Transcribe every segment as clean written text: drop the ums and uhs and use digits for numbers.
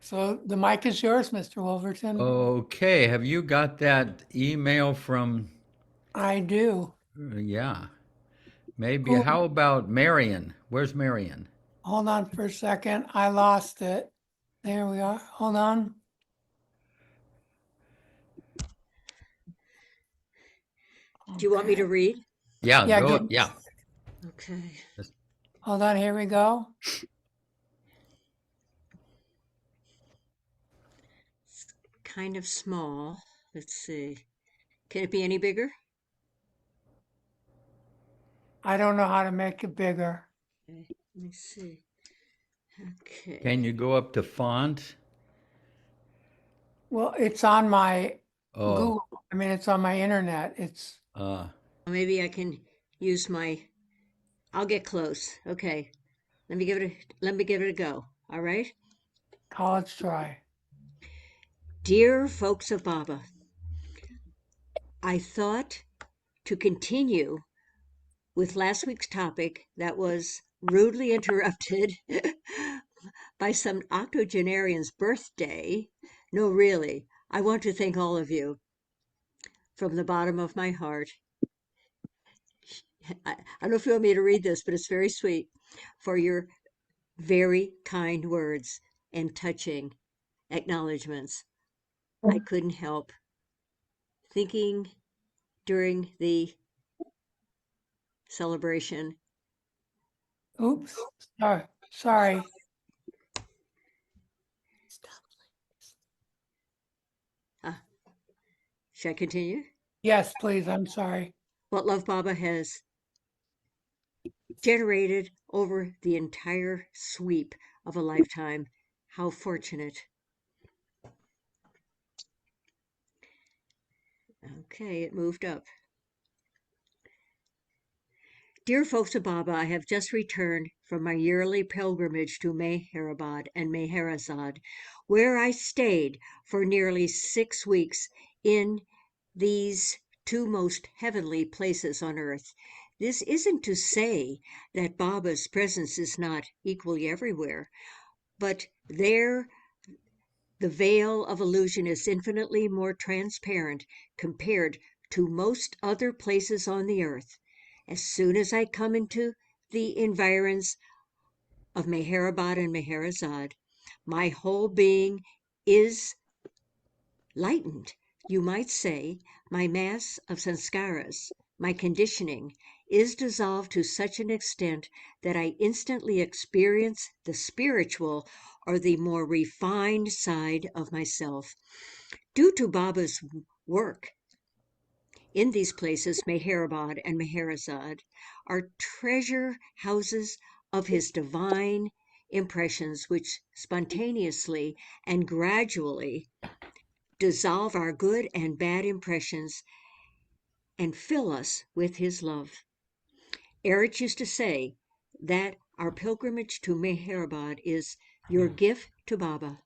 So the mic is yours, Mr. Wolverton. Okay, have you got that email from, I do. yeah, maybe. Who? How about Marion? Where's Marion? Hold on for a second. I lost it. There we are. Hold on. Do you want me to Okay. read? Yeah, Yeah, go, give. yeah. Okay. Hold on. Here we go. It's kind of small. Let's see. Can it be any bigger? I don't know how to make it bigger. Okay. Let me see. Can Okay. you go up to font? Well, it's on my Oh, Google. I mean, it's on my internet. It's uh, Maybe I can use my. I'll get close. Okay. Let me give it a go. All right. college try. Dear folks of Baba, I thought to continue with last week's topic that was rudely interrupted by some octogenarian's birthday. No, really, I want to thank all of you from the bottom of my heart. I don't know if you want me to read this, but it's very sweet for your very kind words and touching acknowledgments. I couldn't help thinking during the celebration. Oops. Sorry. Sorry. Uh, should I continue? Yes, please. I'm sorry. What Love Baba has generated over the entire sweep of a lifetime. How fortunate. Okay, it moved up. Dear folks of Baba, I have just returned from my yearly pilgrimage to Meherabad and Meherabad, where I stayed for nearly 6 weeks in these two most heavenly places on earth. This isn't to say that Baba's presence is not equally everywhere, but there the veil of illusion is infinitely more transparent compared to most other places on the earth. As soon as I come into the environs of Meherabad and Meherazad, my whole being is lightened. You might say my mass of sanskaras, my conditioning, is dissolved to such an extent that I instantly experience the spiritual or the more refined side of myself. Due to Baba's work in these places, Meherabad and Meherazad, are treasure houses of his divine impressions, which spontaneously and gradually dissolve our good and bad impressions and fill us with his love. Eric used to say that our pilgrimage to Meherabad is your gift to Baba.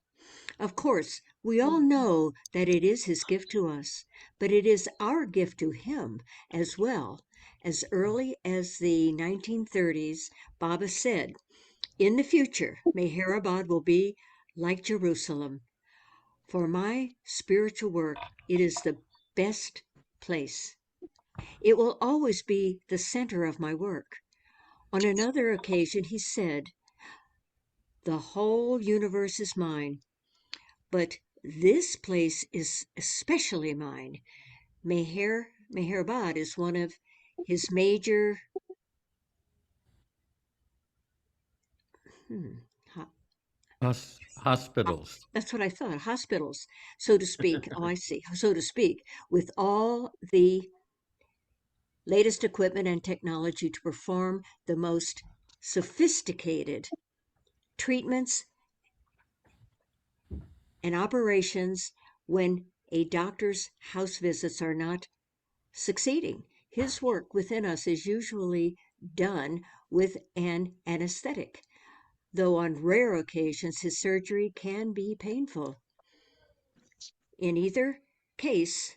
Of course, we all know that it is his gift to us, but it is our gift to him as well. As early as the 1930s, Baba said, in the future, Meherabad will be like Jerusalem. For my spiritual work, it is the best place. It will always be the center of my work. On another occasion, he said, the whole universe is mine, but this place is especially mine. Meherabad is one of his major hmm, hospitals. that's what I thought, hospitals, so to speak. Oh, I see. So to speak, with all the latest equipment and technology to perform the most sophisticated treatments and operations when a doctor's house visits are not succeeding. His work within us is usually done with an anesthetic, though on rare occasions his surgery can be painful. In either case,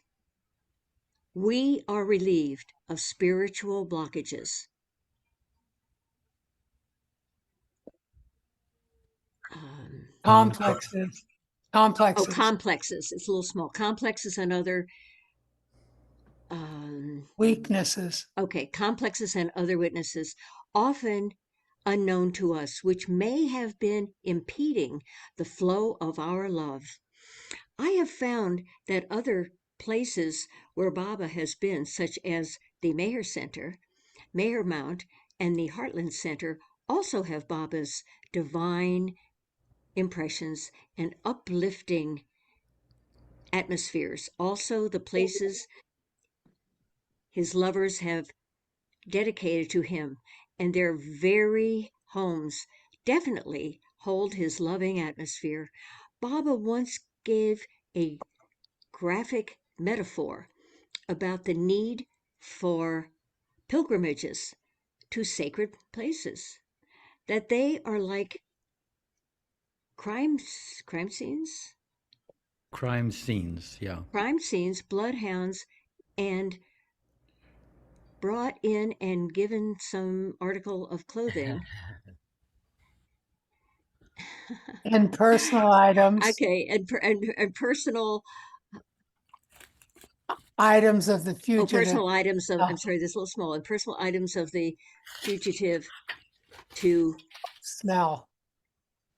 we are relieved of spiritual blockages. Um, Uh, Complexes. Complexes. complexes. It's a little small. Complexes and other, Weaknesses. okay, complexes and other witnesses, often unknown to us, which may have been impeding the flow of our love. I have found that other places where Baba has been, such as the Meher Center, Meher Mount, and the Heartland Center, also have Baba's divine impressions and uplifting atmospheres. Also, the places his lovers have dedicated to him, and their very homes definitely hold his loving atmosphere. Baba once gave a graphic metaphor about the need for pilgrimages to sacred places, that they are like crime scenes, Crime scenes, yeah. bloodhounds, and brought in and given some article of clothing. And personal items. Okay, and personal Items of the fugitive. personal items of, Oh. I'm sorry, this is a little small, and personal items of the fugitive to Smell.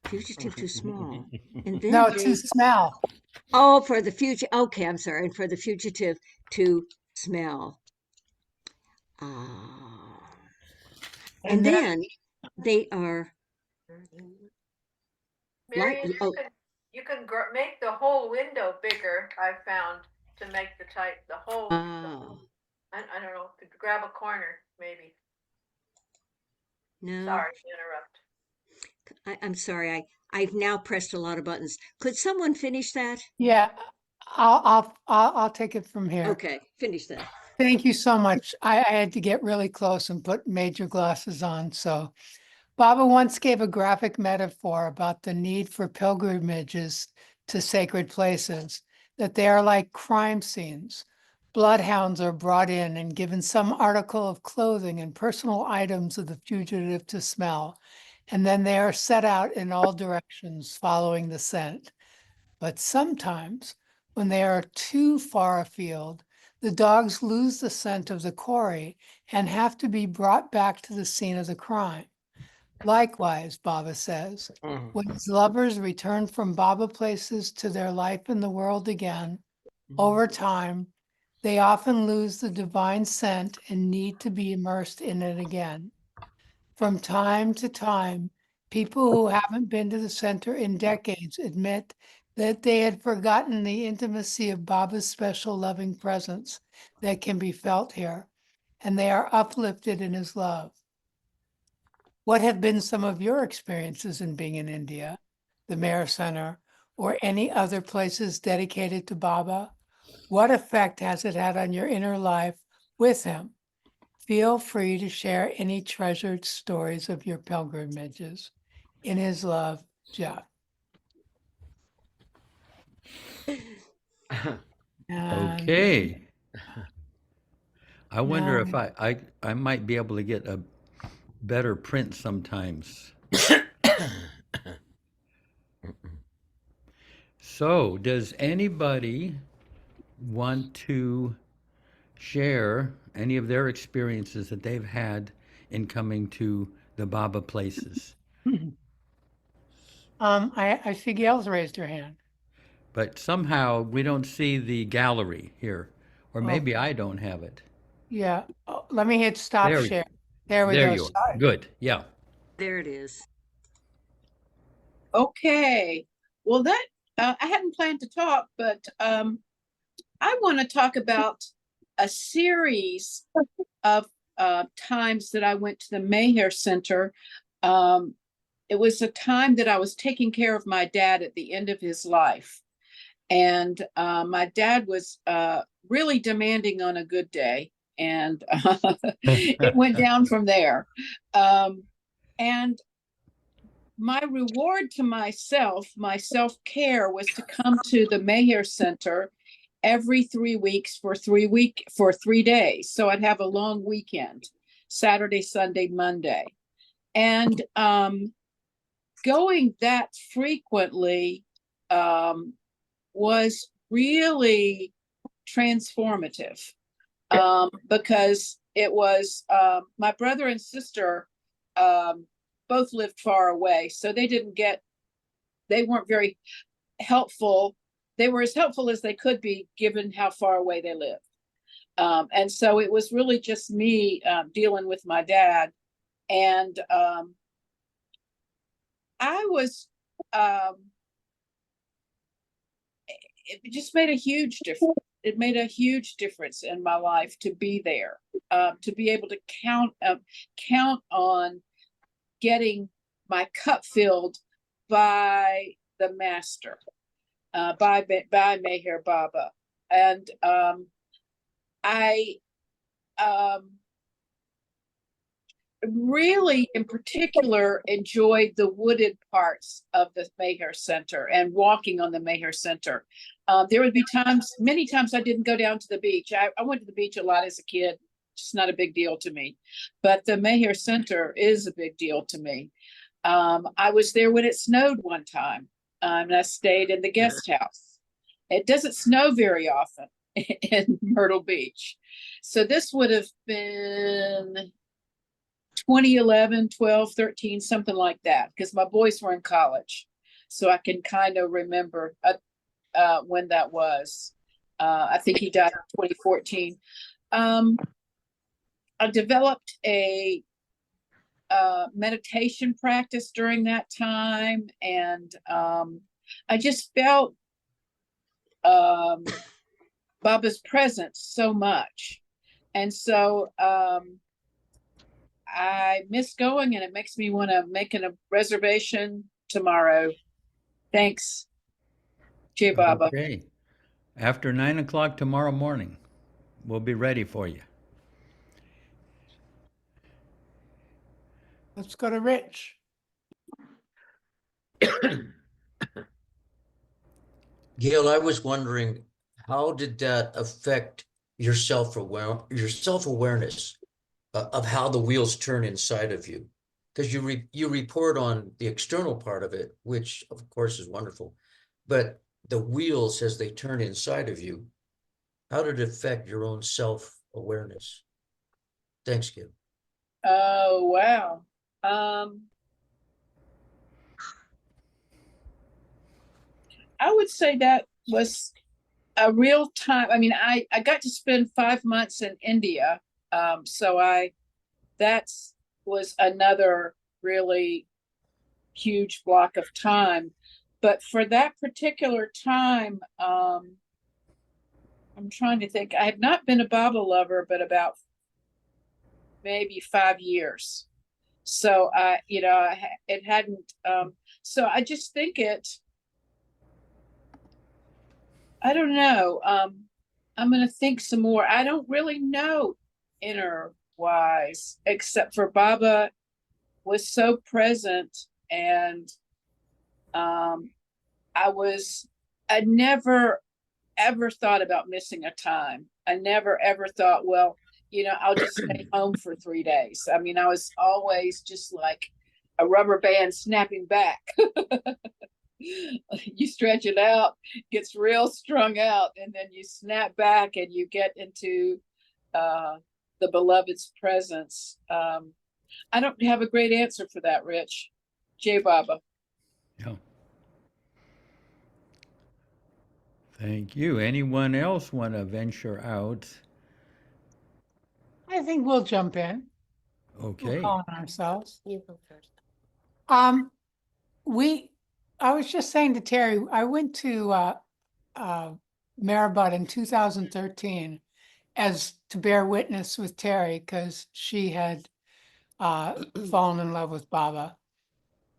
fugitive too small. And then No, they, to smell. oh, for the future. Okay, I'm sorry. And for the fugitive to smell. Ah. And then they are Marion, like, oh, you can make the whole window bigger. I found to make the whole. oh, I don't know. Grab a corner, maybe. no, Sorry to interrupt. I'm sorry. I've now pressed a lot of buttons. Could someone finish that? Yeah, I'll take it from here. Okay, finish that. Thank you so much. I had to get really close and put major glasses on. So Baba once gave a graphic metaphor about the need for pilgrimages to sacred places, that they are like crime scenes. Bloodhounds are brought in and given some article of clothing and personal items of the fugitive to smell, and then they are set out in all directions following the scent. But sometimes, when they are too far afield, the dogs lose the scent of the quarry and have to be brought back to the scene of the crime. Likewise, Baba says, when his lovers return from Baba places to their life in the world again, over time, they often lose the divine scent and need to be immersed in it again. From time to time, people who haven't been to the center in decades admit that they had forgotten the intimacy of Baba's special loving presence that can be felt here, and they are uplifted in his love. What have been some of your experiences in being in India, the Meher Center, or any other places dedicated to Baba? What effect has it had on your inner life with him? Feel free to share any treasured stories of your pilgrimages. In his love, Jeff. And Okay. I wonder if now- I might be able to get a better print sometimes. So, does anybody want to share any of their experiences that they've had in coming to the Baba places? I see Gail's raised her hand. But somehow we don't see the gallery here, or maybe I don't have it. Yeah, let me hit stop There we- share. There we There go. you are. Sorry. Good. Yeah. There it is. Okay, well I hadn't planned to talk, but I want to talk about a series of times that I went to the Meher Center. It was a time that I was taking care of my dad at the end of his life. And my dad was really demanding on a good day. And it went down from there. And my reward to myself, my self-care, was to come to the Meher Center every 3 weeks for 3 days. So I'd have a long weekend, Saturday, Sunday, Monday. And going that frequently was really transformative, because it was my brother and sister both lived far away, so they weren't very helpful. They were as helpful as they could be given how far away they lived. And so it was really just me dealing with my dad. And I was, it just made a huge difference. It made a huge difference in my life to be there, to be able to count on getting my cup filled by the master, by Meher Baba. And I really, in particular, enjoyed the wooded parts of the Meher Center and walking on the Meher Center. There would be many times I didn't go down to the beach. I went to the beach a lot as a kid. It's not a big deal to me. But the Meher Center is a big deal to me. I was there when it snowed one time, and I stayed in the guest house. It doesn't snow very often in Myrtle Beach. So this would have been 2011, 12, 13, something like that, because my boys were in college. So I can kind of remember when that was. I think he died in 2014. I developed a meditation practice during that time, and I just felt Baba's presence so much. And so I miss going, and it makes me want to make a reservation tomorrow. Thanks, Jay Baba. Okay. After 9 o'clock tomorrow morning, we'll be ready for you. Let's go to Rich. Gail, I was wondering, how did that affect your self-awareness of how the wheels turn inside of you? Because you report on the external part of it, which of course is wonderful, but the wheels as they turn inside of you, how did it affect your own self-awareness? Thanks, Gail. Oh, wow. I would say that was a real time. I mean, I got to spend 5 months in India. So that was another really huge block of time. But for that particular time, I'm trying to think. I had not been a Baba lover, but about maybe 5 years. So it hadn't. So I just think I don't know. I'm going to think some more. I don't really know inner wise, except for Baba was so present, and I never ever thought about missing a time. I never ever thought, well, I'll just stay home for 3 days. I mean, I was always just like a rubber band snapping back. You stretch it out, gets real strung out, and then you snap back and you get into the beloved's presence. I don't have a great answer for that, Rich. Jay Baba. Yeah. Thank you. Anyone else want to venture out? I think we'll jump in. Okay. We'll call on ourselves. You go first. I was just saying to Terry, I went to Meherabad in 2013 to bear witness with Terry, because she had fallen in love with Baba.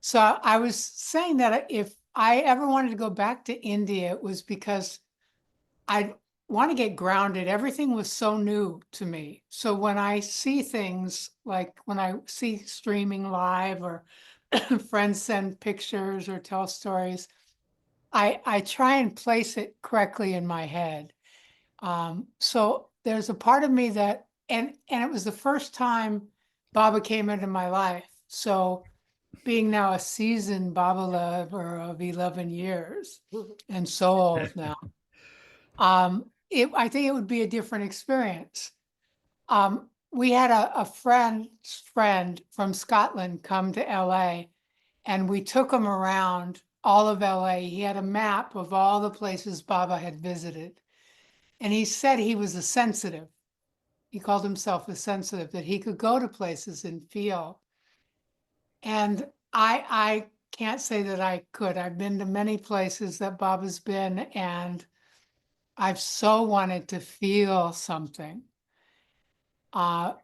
So I was saying that if I ever wanted to go back to India, it was because I want to get grounded. Everything was so new to me. So when I see things, like when I see streaming live or friends send pictures or tell stories, I try and place it correctly in my head. So there's a part of me that, and it was the first time Baba came into my life. So being now a seasoned Baba lover of 11 years and so old now, I think it would be a different experience. We had a friend's friend from Scotland come to LA, and we took him around all of LA. He had a map of all the places Baba had visited. And he said he was a sensitive. He called himself a sensitive, that he could go to places and feel. And I can't say that I could. I've been to many places that Baba's been, and I've so wanted to feel something. Uh,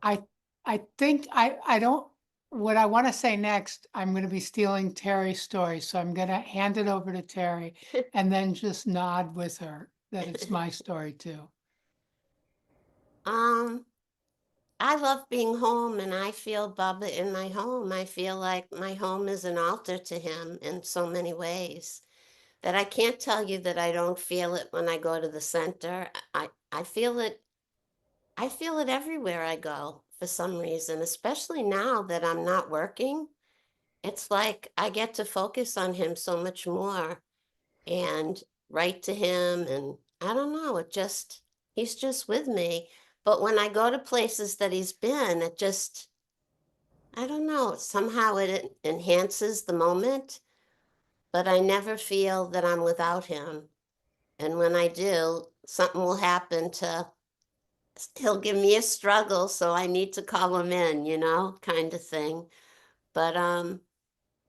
I I think I don't, what I want to say next, I'm going to be stealing Terry's story. So I'm going to hand it over to Terry and then just nod with her that it's my story too. I love being home, and I feel Baba in my home. I feel like my home is an altar to him in so many ways that I can't tell you that I don't feel it when I go to the center. I feel it. I feel it everywhere I go for some reason, especially now that I'm not working. It's like I get to focus on him so much more and write to him. And I don't know, he's just with me. But when I go to places that he's been, I don't know, somehow it enhances the moment, but I never feel that I'm without him. And when I do, something will happen he'll give me a struggle, so I need to call him in, kind of thing. But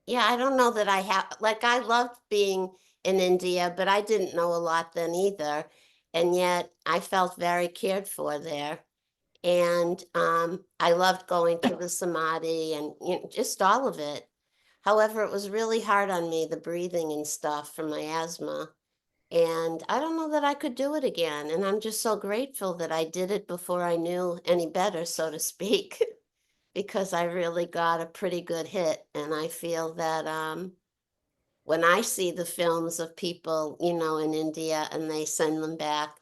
yeah, I don't know that I have, like, I loved being in India, but I didn't know a lot then either. And yet I felt very cared for there. And I loved going to the samadi and just all of it. However, it was really hard on me, the breathing and stuff from my asthma. And I don't know that I could do it again. And I'm just so grateful that I did it before I knew any better, so to speak, because I really got a pretty good hit. And I feel that when I see the films of people, in India and they send them back,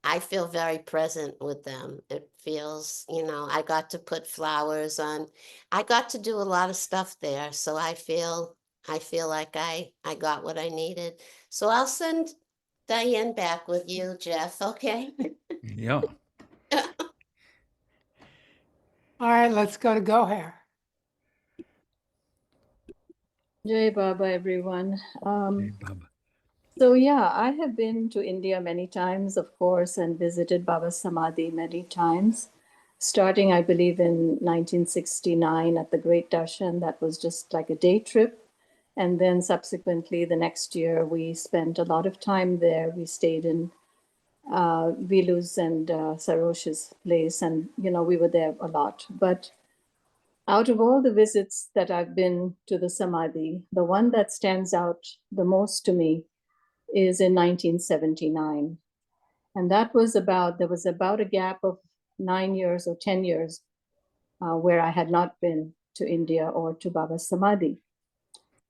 I feel very present with them. It feels, I got to put flowers on. I got to do a lot of stuff there. So I feel like I got what I needed. So I'll send Diane back with you, Jeff, okay? Yeah. All right, let's go to Gohair. Jai Baba, everyone. Hey, Baba. So yeah, I have been to India many times, of course, and visited Baba's Samadhi many times. Starting, I believe, in 1969 at the Great Darshan. That was just like a day trip. And then subsequently, the next year, we spent a lot of time there. We stayed in Vilu's and Saroj's place, and we were there a lot. But out of all the visits that I've been to the Samadhi, the one that stands out the most to me is in 1979. And there was about a gap of 9 years or 10 years where I had not been to India or to Baba's Samadhi.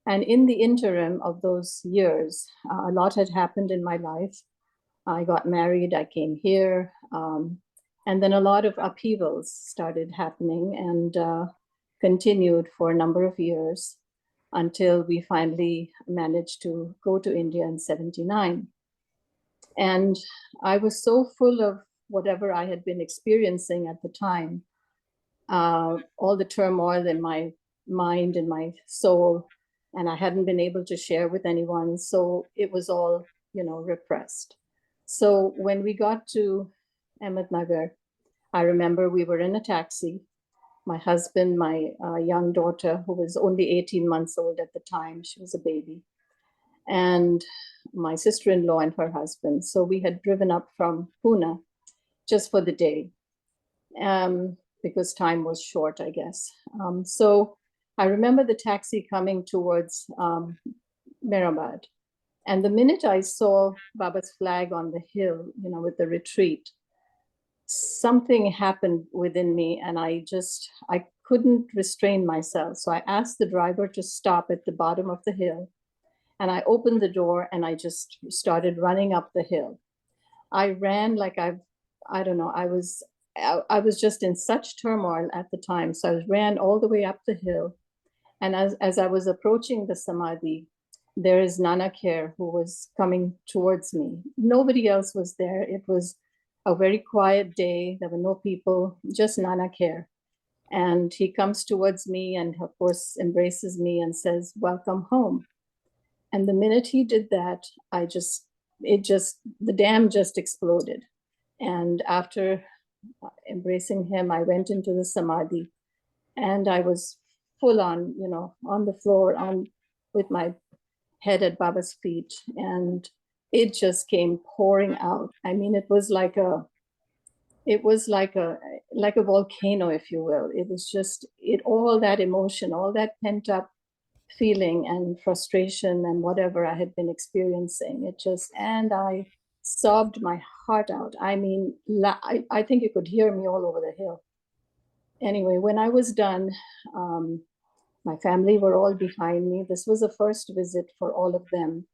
And in the interim of those years, a lot had happened in my life. I got married, I came here, and then a lot of upheavals started happening and continued for a number of years until we finally managed to go to India in 79. And I was so full of whatever I had been experiencing at the time, all the turmoil in my mind and my soul, and I hadn't been able to share with anyone. So it was all, repressed. So when we got to Ahmednagar, I remember we were in a taxi. My husband, my young daughter, who was only 18 months old at the time, she was a baby, and my sister-in-law and her husband. So we had driven up from Pune just for the day because time was short, I guess. So I remember the taxi coming towards Meherabad. And the minute I saw Baba's flag on the hill, with the retreat, something happened within me and I couldn't restrain myself. So I asked the driver to stop at the bottom of the hill. And I opened the door and I just started running up the hill. I ran like I don't know, I was I was just in such turmoil at the time. So I ran all the way up the hill. And as I was approaching the samadhi, there is Nanak here who was coming towards me. Nobody else was there. It was a very quiet day. There were no people, just Nanak here. And he comes towards me and, of course, embraces me and says, "Welcome home." And the minute he did that, the dam just exploded. And after embracing him, I went into the samadhi, and I was full on, on the floor, with my head at Baba's feet, and it just came pouring out. I mean, it was like a volcano, if you will. It was just all that emotion, all that pent up feeling and frustration and whatever I had been experiencing. And I sobbed my heart out. I mean, I think you could hear me all over the hill. Anyway, when I was done, my family were all behind me. This was a first visit for all of them.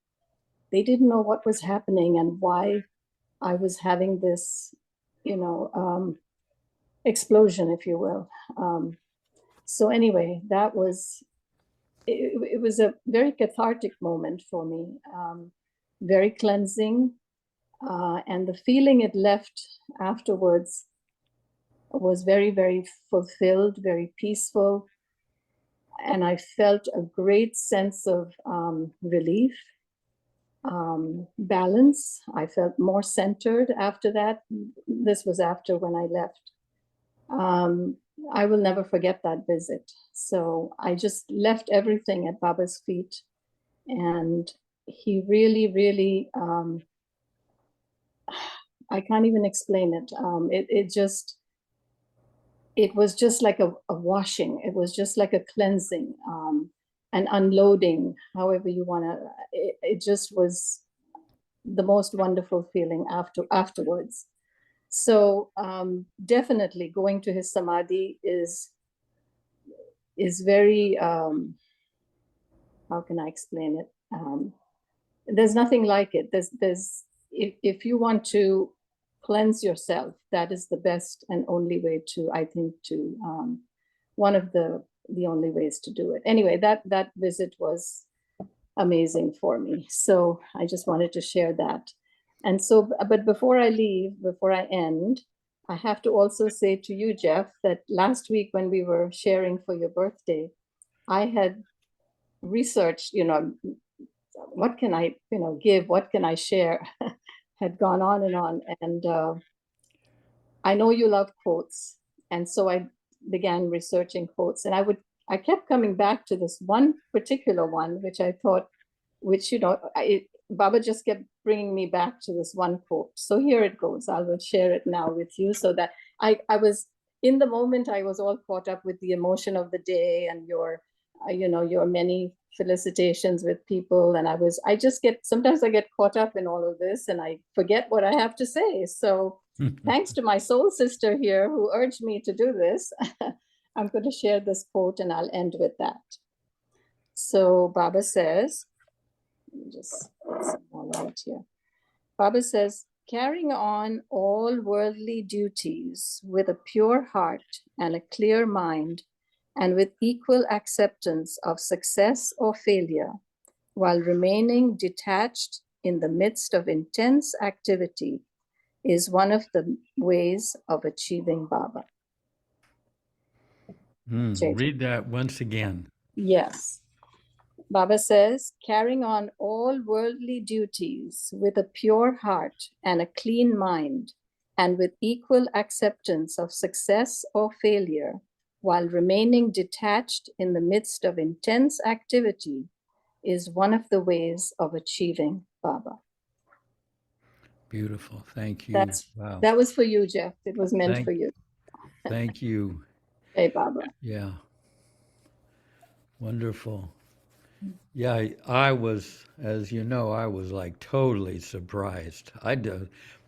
They didn't know what was happening and why I was having this, explosion, if you will. So anyway, it was a very cathartic moment for me, very cleansing. And the feeling it left afterwards was very, very fulfilled, very peaceful. And I felt a great sense of relief, balance. I felt more centered after that. This was after when I left. I will never forget that visit. So I just left everything at Baba's feet. And he really, really, I can't even explain it. It was just like a washing. It was just like a cleansing, an unloading, however you want to. It just was the most wonderful feeling afterwards. So definitely going to his samadhi is very, how can I explain it? There's nothing like it. If you want to cleanse yourself, that is the best and only way to, I think, one of the only ways to do it. Anyway, that visit was amazing for me. So I just wanted to share that. And so, but before I end, I have to also say to you, Jeff, that last week when we were sharing for your birthday, I had researched, what can I, give, what can I share, had gone on. And I know you love quotes. And so I began researching quotes, and I kept coming back to this one particular one, which I thought, Baba just kept bringing me back to this one quote. So here it goes. I will share it now with you, so that I was in the moment. I was all caught up with the emotion of the day and your many felicitations with people. And sometimes I get caught up in all of this and I forget what I have to say. So thanks to my soul sister here who urged me to do this, I'm going to share this quote and I'll end with that. So Baba says, let me just put some more light here. Baba says, carrying on all worldly duties with a pure heart and a clear mind, and with equal acceptance of success or failure, while remaining detached in the midst of intense activity, is one of the ways of achieving Baba. Read that once again. Yes. Baba says, carrying on all worldly duties with a pure heart and a clean mind, and with equal acceptance of success or failure, while remaining detached in the midst of intense activity, is one of the ways of achieving Baba. Beautiful. Thank you. Wow. That was for you, Jeff. It was meant for you. Thank you. Hey, Baba. Yeah. Wonderful. Yeah, I was, as you know, I was like totally surprised.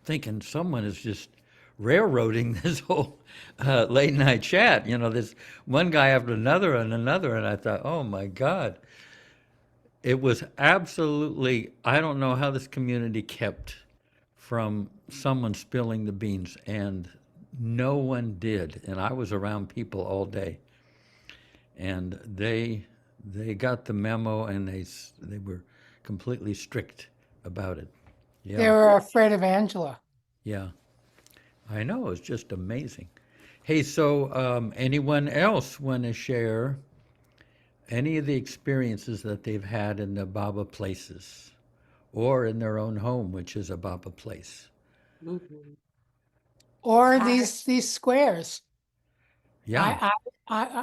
Thinking someone is just railroading this whole late night chat. This one guy after another and another, and I thought, oh my God. It was absolutely, I don't know how this community kept from someone spilling the beans, and no one did, and I was around people all day, and they got the memo, and they were completely strict about it. They Yeah, were afraid of Angela. yeah, I know. It's just amazing. Hey, so anyone else want to share any of the experiences that they've had in the Baba places or in their own home, which is a Baba place? Mhm. Or I- these squares. Yeah,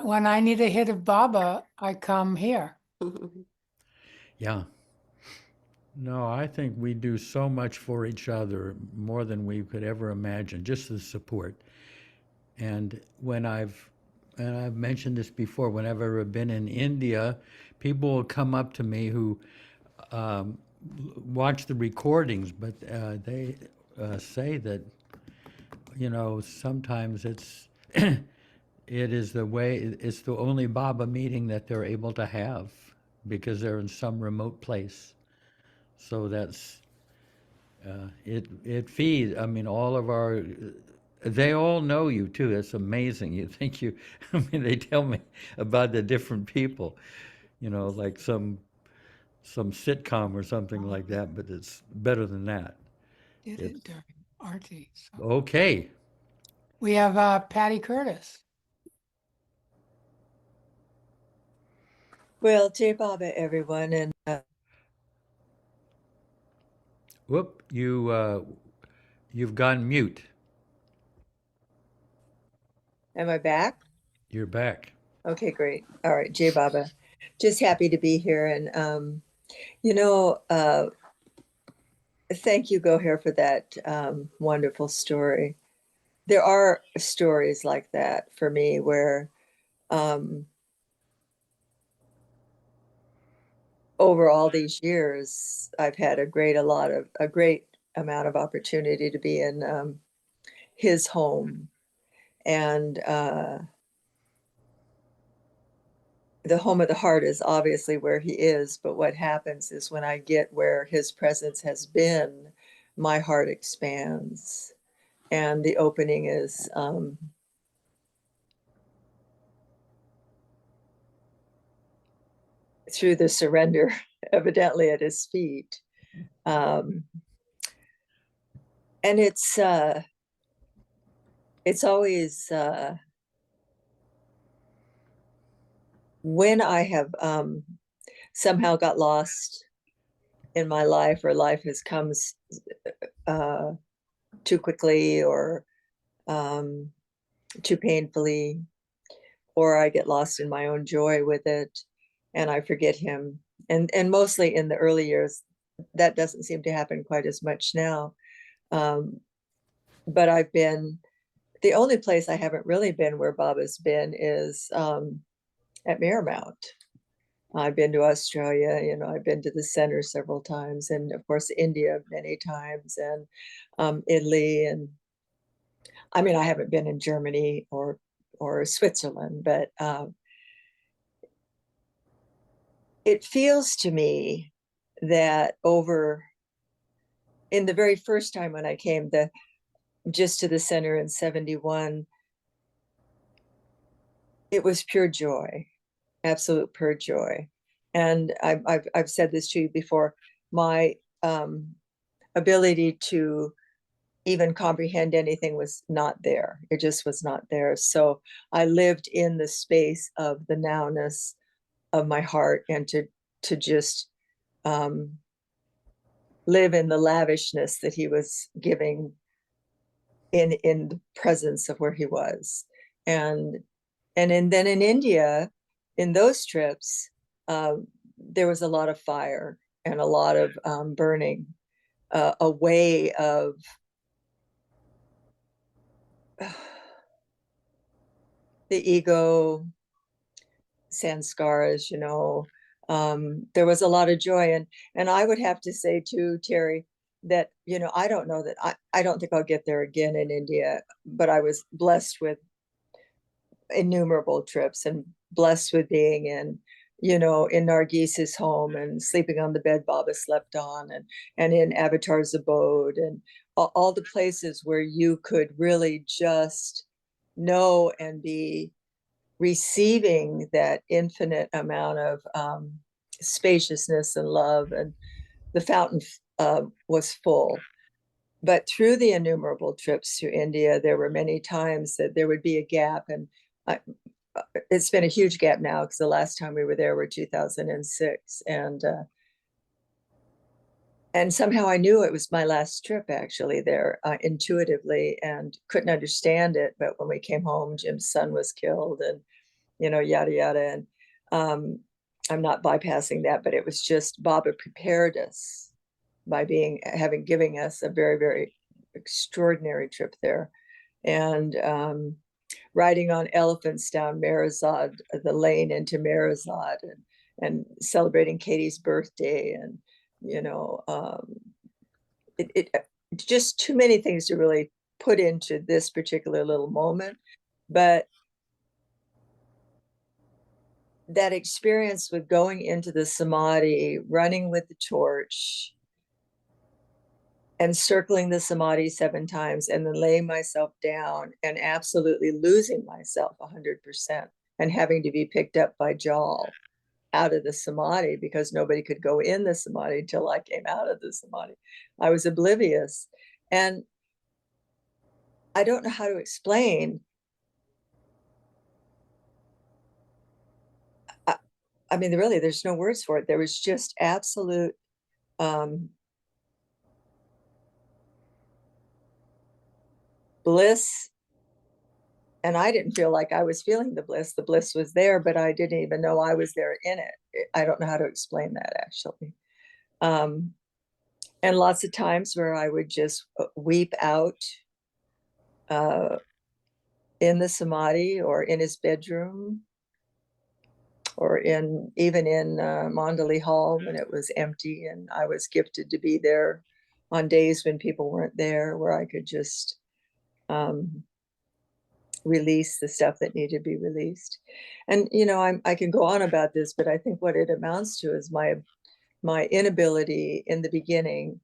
When I need a hit of Baba, I come here. yeah. No, I think we do so much for each other, more than we could ever imagine, just the support. And I've mentioned this before, whenever I've been in India, people will come up to me who um, watch the recordings, but they say that, sometimes it is it's the only Baba meeting that they're able to have because they're in some remote place. So it feeds. I mean, all of our. They all know you too. That's amazing. You think you. I mean, they tell me about the different people. Like some sitcom or something like that. But it's better than that. Did It's it during Artie. So. okay. We have Patty Curtis. Well, Jai Baba, everyone, and Whoop! You've gone mute. am I back? You're back. Okay, great. All right, Jai Baba, just happy to be here, and you know, thank you, Goher, for that wonderful story. There are stories like that for me where um, over all these years, I've had a great amount of opportunity to be in his home, and the home of the heart is obviously where he is, but what happens is when I get where his presence has been, my heart expands. And the opening is through the surrender, evidently at his feet. And it's always when I have somehow got lost in my life, or life has come too quickly or too painfully, or I get lost in my own joy with it and I forget him. And mostly in the early years, that doesn't seem to happen quite as much now. But I've been, the only place I haven't really been where Baba's been is at Meherabad. I've been to Australia, I've been to the center several times, and of course India many times, and Italy, and I mean I haven't been in Germany or Switzerland, but it feels to me that in the very first time when I came just to the center in 71, it was pure joy, absolute pure joy. And I've said this to you before, my ability to even comprehend anything was not there. It just was not there. So I lived in the space of the nowness of my heart, and to just live in the lavishness that he was giving in the presence of where he was. And then in India, in those trips, there was a lot of fire and a lot of burning, a way of the ego, sanskaras, there was a lot of joy. And I would have to say too, Terry, that, I don't know that I don't think I'll get there again in India, but I was blessed with innumerable trips and blessed with being in you know, in Nargis's home and sleeping on the bed Baba slept on, and in Avatar's abode, and all the places where you could really just know and be receiving that infinite amount of spaciousness and love, and the fountain was full. But through the innumerable trips to India, there were many times that there would be a gap, and it's been a huge gap now because the last time we were there were 2006, and somehow I knew it was my last trip actually there, intuitively, and couldn't understand it. But when we came home, Jim's son was killed, and you know, yada yada, and I'm not bypassing that, but it was just Baba prepared us by having giving us a very, very extraordinary trip there, and riding on elephants down Meherabad, the lane into Meherabad, and celebrating Katie's birthday, and you know, it just too many things to really put into this particular little moment, but that experience with going into the samadhi, running with the torch, and circling the samadhi 7 times, and then laying myself down and absolutely losing myself 100%, and having to be picked up by Jal out of the samadhi because nobody could go in the samadhi until I came out of the samadhi. I was oblivious. And I don't know how to explain. I mean, really, there's no words for it. There was just absolute bliss. And I didn't feel like I was feeling the bliss. The bliss was there, but I didn't even know I was there in it. I don't know how to explain that, actually. And lots of times where I would just weep out in the samadhi, or in his bedroom, or even in Mandali Hall when it was empty, and I was gifted to be there on days when people weren't there, where I could just release the stuff that needed to be released. And you know, I can go on about this, but I think what it amounts to is my inability in the beginning,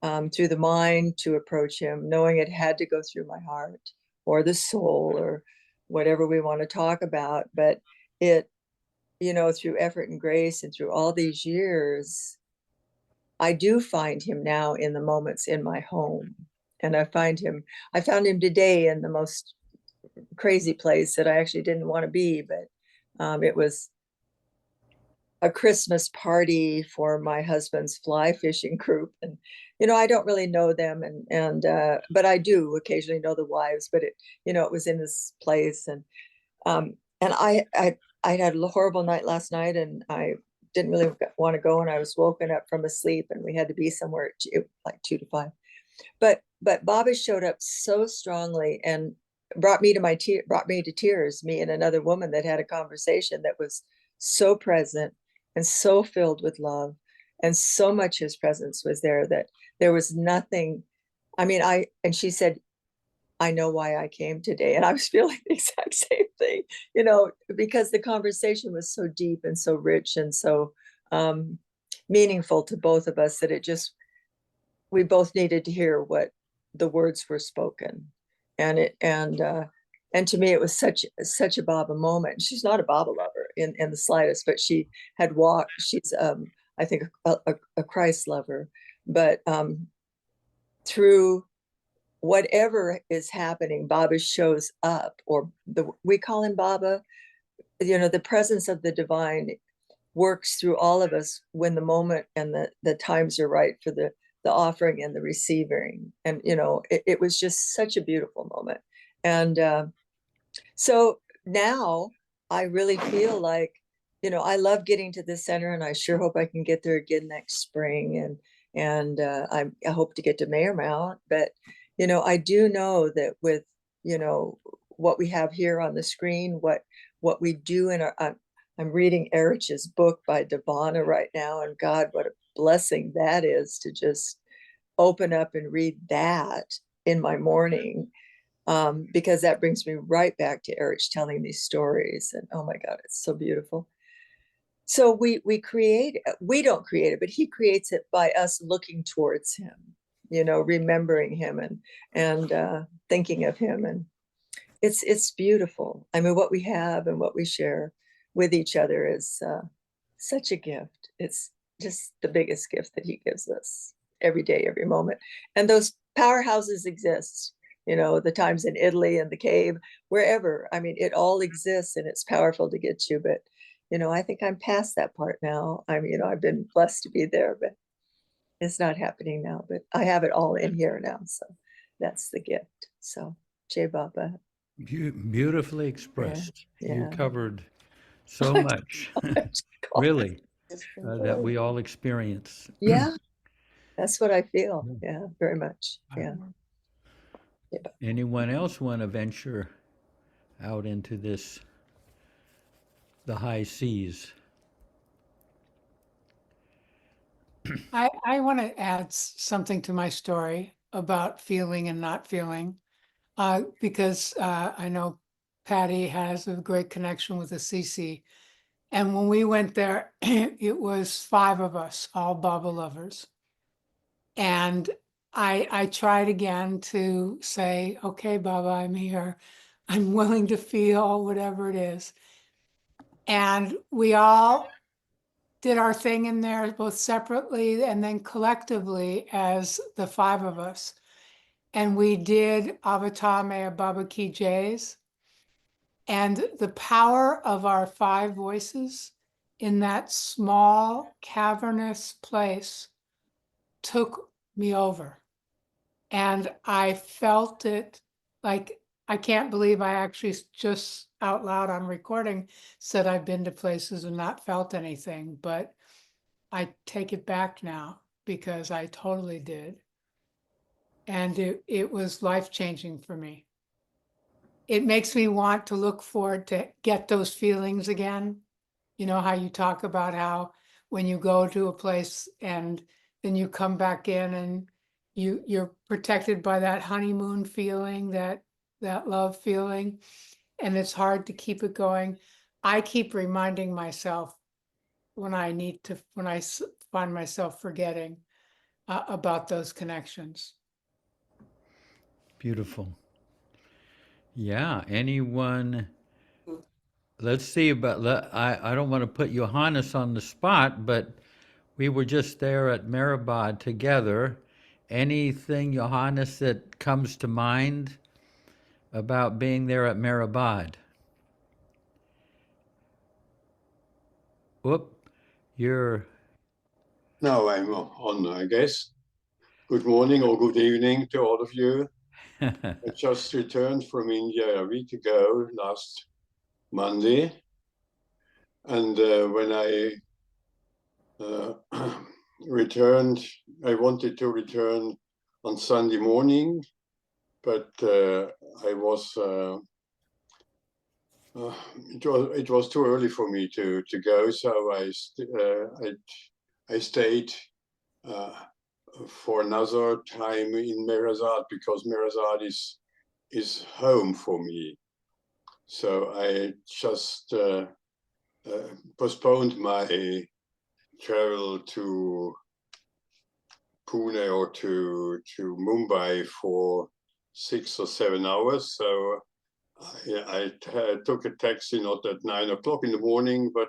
through the mind, to approach him, knowing it had to go through my heart or the soul or whatever we want to talk about. But it, you know, through effort and grace and through all these years, I do find him now in the moments in my home. And I found him today in the most crazy place that I actually didn't want to be, but it was a Christmas party for my husband's fly fishing group. And, you know, I don't really know them, but I do occasionally know the wives, but it, you know, it was in this place. And I had a horrible night last night, and I didn't really want to go. And I was woken up from a sleep, and we had to be somewhere like 2 to 5. But Baba showed up so strongly and brought me to tears, me and another woman that had a conversation that was so present and so filled with love, and so much his presence was there that there was nothing. I mean, and she said, I know why I came today. And I was feeling the exact same thing, you know, because the conversation was so deep and so rich and so meaningful to both of us, that we both needed to hear what the words were spoken. And to me, it was such a Baba moment. She's not a Baba lover in the slightest, but she had walked. She's, I think, a Christ lover. But through whatever is happening, Baba shows up, or we call him Baba. You know, the presence of the divine works through all of us when the moment and the times are right for the offering and the receiving. And, you know, it was just such a beautiful moment. And so now I really feel like, you know, I love getting to the center, and I sure hope I can get there again next spring. And I hope to get to Meherabad. But, you know, I do know that with, you know, what we have here on the screen, what we do in our, I'm reading Erich's book by Devana right now, and God, what a blessing that is to just open up and read that in my morning, because that brings me right back to Erich telling these stories. And oh my God, it's so beautiful. So we create, we don't create it, but he creates it by us looking towards him, you know, remembering him and thinking of him. And it's beautiful. I mean, what we have and what we share with each other is such a gift. It's just the biggest gift that he gives us every day, every moment. And those powerhouses exist, you know, the times in Italy and the cave, wherever. I mean, it all exists and it's powerful to get you. But, you know, I think I'm past that part now. I mean, you know, I've been blessed to be there, but it's not happening now. But I have it all in here now. So that's the gift. So, Jai Baba. Beautifully expressed. You Yeah. covered so much, really, that we all experience. Yeah, that's what I feel. Yeah, very much. Yeah. Anyone else want to venture out into the high seas? I want to add something to my story about feeling and not feeling, because I know Patty has a great connection with the CC. And when we went there, it was 5 of us, all Baba lovers. And I tried again to say, okay, Baba, I'm here. I'm willing to feel whatever it is. And we all did our thing in there, both separately and then collectively as the 5 of us. And we did Avatame Baba Ki Jays. And the power of our 5 voices in that small, cavernous place took me over. And I felt it like, I can't believe I actually just out loud on recording said I've been to places and not felt anything, but I take it back now because I totally did. And it was life-changing for me. It makes me want to look forward to get those feelings again. You know how you talk about how when you go to a place and then you come back in and you're protected by that honeymoon feeling, that love feeling, and it's hard to keep it going. I keep reminding myself when I find myself forgetting about those connections. Beautiful. Yeah. Anyone? Let's see. But I don't want to put Johannes on the spot, but we were just there at Meherabad together. Anything, Johannes, that comes to mind about being there at Meherabad? Whoop, you're. Now I'm on, I guess. Good morning or good evening to all of you. I just returned from India a week ago, last Monday. And when I returned, I wanted to return on Sunday morning, but I was, it was too early for me to go, so I stayed for another time in Meherabad because Meherabad is home for me. So I just postponed my travel to Pune or to Mumbai for 6 or 7 hours. So I took a taxi not at 9 o'clock in the morning, but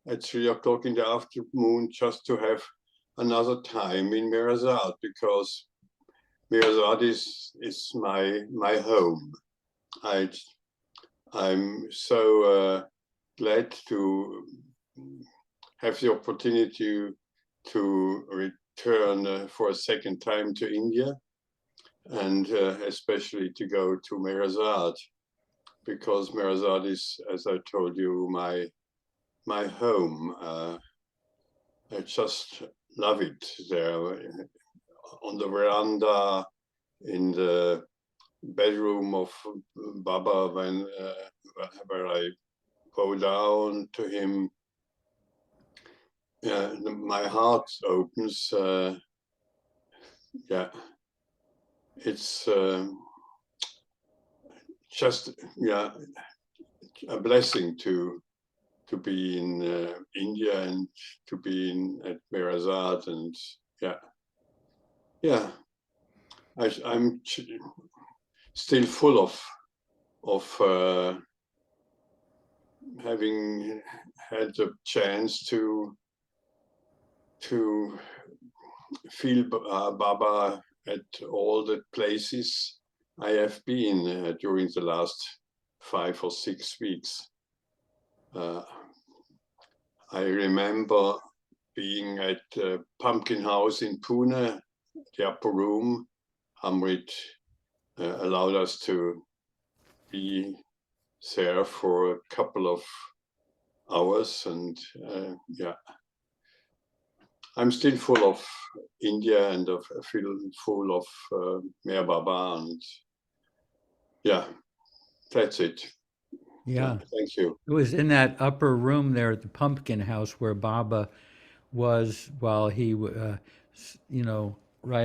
at 3 o'clock in the afternoon, just to have another time in Meherabad, because Meherabad is my home. I'm so glad to have the opportunity to return for a second time to India, and especially to go to Meherabad, because Meherabad is, as I told you, my home. I just love it there, on the veranda, in the bedroom of Baba, where I bow down to him. My heart opens. Yeah, it's just a blessing to be in India and to be at Meherabad, and I'm still full of having had the chance to feel Baba at all the places I have been during the last 5 or 6 weeks. I remember being at Pumpkin House in Pune, the upper room. Amrit allowed us to be there for a couple of hours, and I'm still full of India, and I feel full of Meher Baba, and that's it. Yeah. Thank you. It was in that upper room there at the Pumpkin House where Baba was while he, right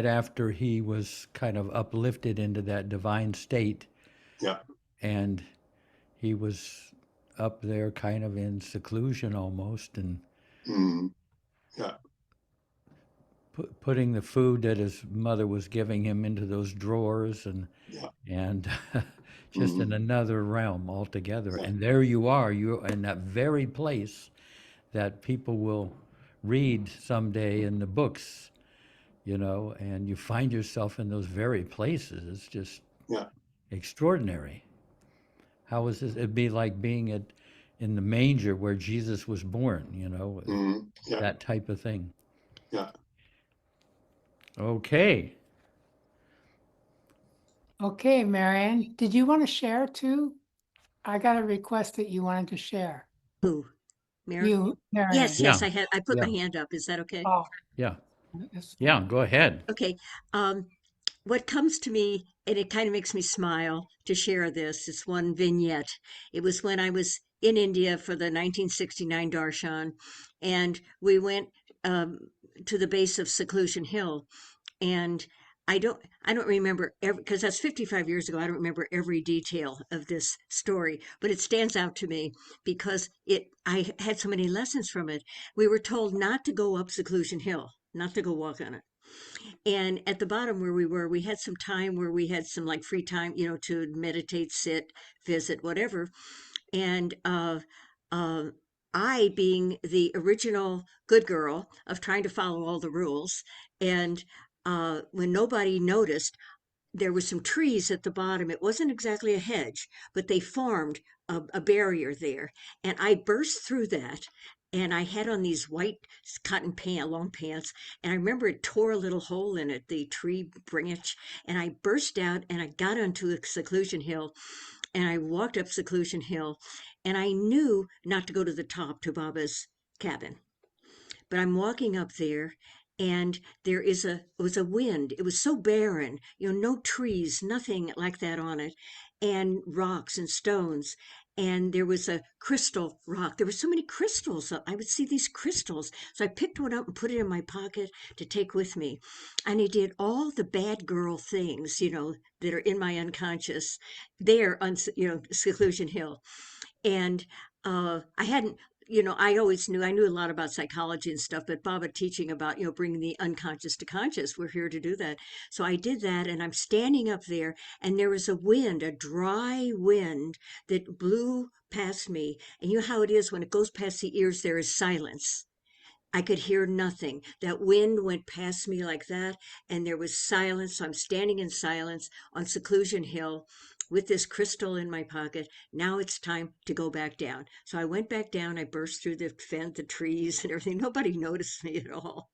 after he was kind of uplifted into that divine state. Yeah. And he was up there kind of in seclusion almost, and putting the food that his mother was giving him into those drawers, and just in another realm altogether. And there you're in that very place that people will read someday in the books, and you find yourself in those very places. It's just extraordinary. How is this? It'd be like being in the manger where Jesus was born, that type of thing. Yeah. Okay. Okay, Marianne, did you want to share too? I got a request that you wanted to share. Who? Mary? You, Marianne. Yes, Yeah. I put my Yeah. hand up. Is that okay? Oh, Yeah. that's Yeah, go ahead. Okay. What comes to me, and it kind of makes me smile to share this, is one vignette. It was when I was in India for the 1969 Darshan, and we went to the base of Seclusion Hill, and I don't remember because that's 55 years ago. I don't remember every detail of this story, but it stands out to me because I had so many lessons from it. We were told not to go up Seclusion Hill, not to go walk on it. And at the bottom where we were, we had some time where we had some like free time, to meditate, sit, visit, whatever. And I, being the original good girl of trying to follow all the rules, and when nobody noticed, there were some trees at the bottom. It wasn't exactly a hedge, but they formed a barrier there. And I burst through that. And I had on these white cotton long pants. And I remember it tore a little hole in it, the tree branch. And I burst out and I got onto Seclusion Hill. And I walked up Seclusion Hill. And I knew not to go to the top to Baba's cabin. But I'm walking up there, and it was a wind. It was so barren, no trees, nothing like that on it, and rocks and stones. And there was a crystal rock. There were so many crystals. I would see these crystals. So I picked one up and put it in my pocket to take with me. And I did all the bad girl things, that are in my unconscious there on, Seclusion Hill. And I hadn't, I always knew, I knew a lot about psychology and stuff, but Baba teaching about, bringing the unconscious to conscious, we're here to do that. So I did that, and I'm standing up there, and there was a wind, a dry wind that blew past me. And you know how it is when it goes past the ears, there is silence. I could hear nothing. That wind went past me like that, and there was silence. So I'm standing in silence on Seclusion Hill with this crystal in my pocket. Now it's time to go back down. So I went back down. I burst through the fence, the trees, and everything. Nobody noticed me at all.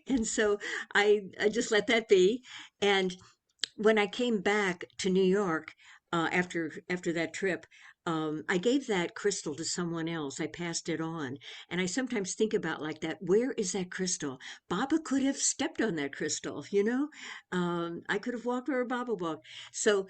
And so I just let that be. And when I came back to New York after that trip, I gave that crystal to someone else. I passed it on, and I sometimes think about like that. Where is that crystal? Baba could have stepped on that crystal, I could have walked where Baba walked. So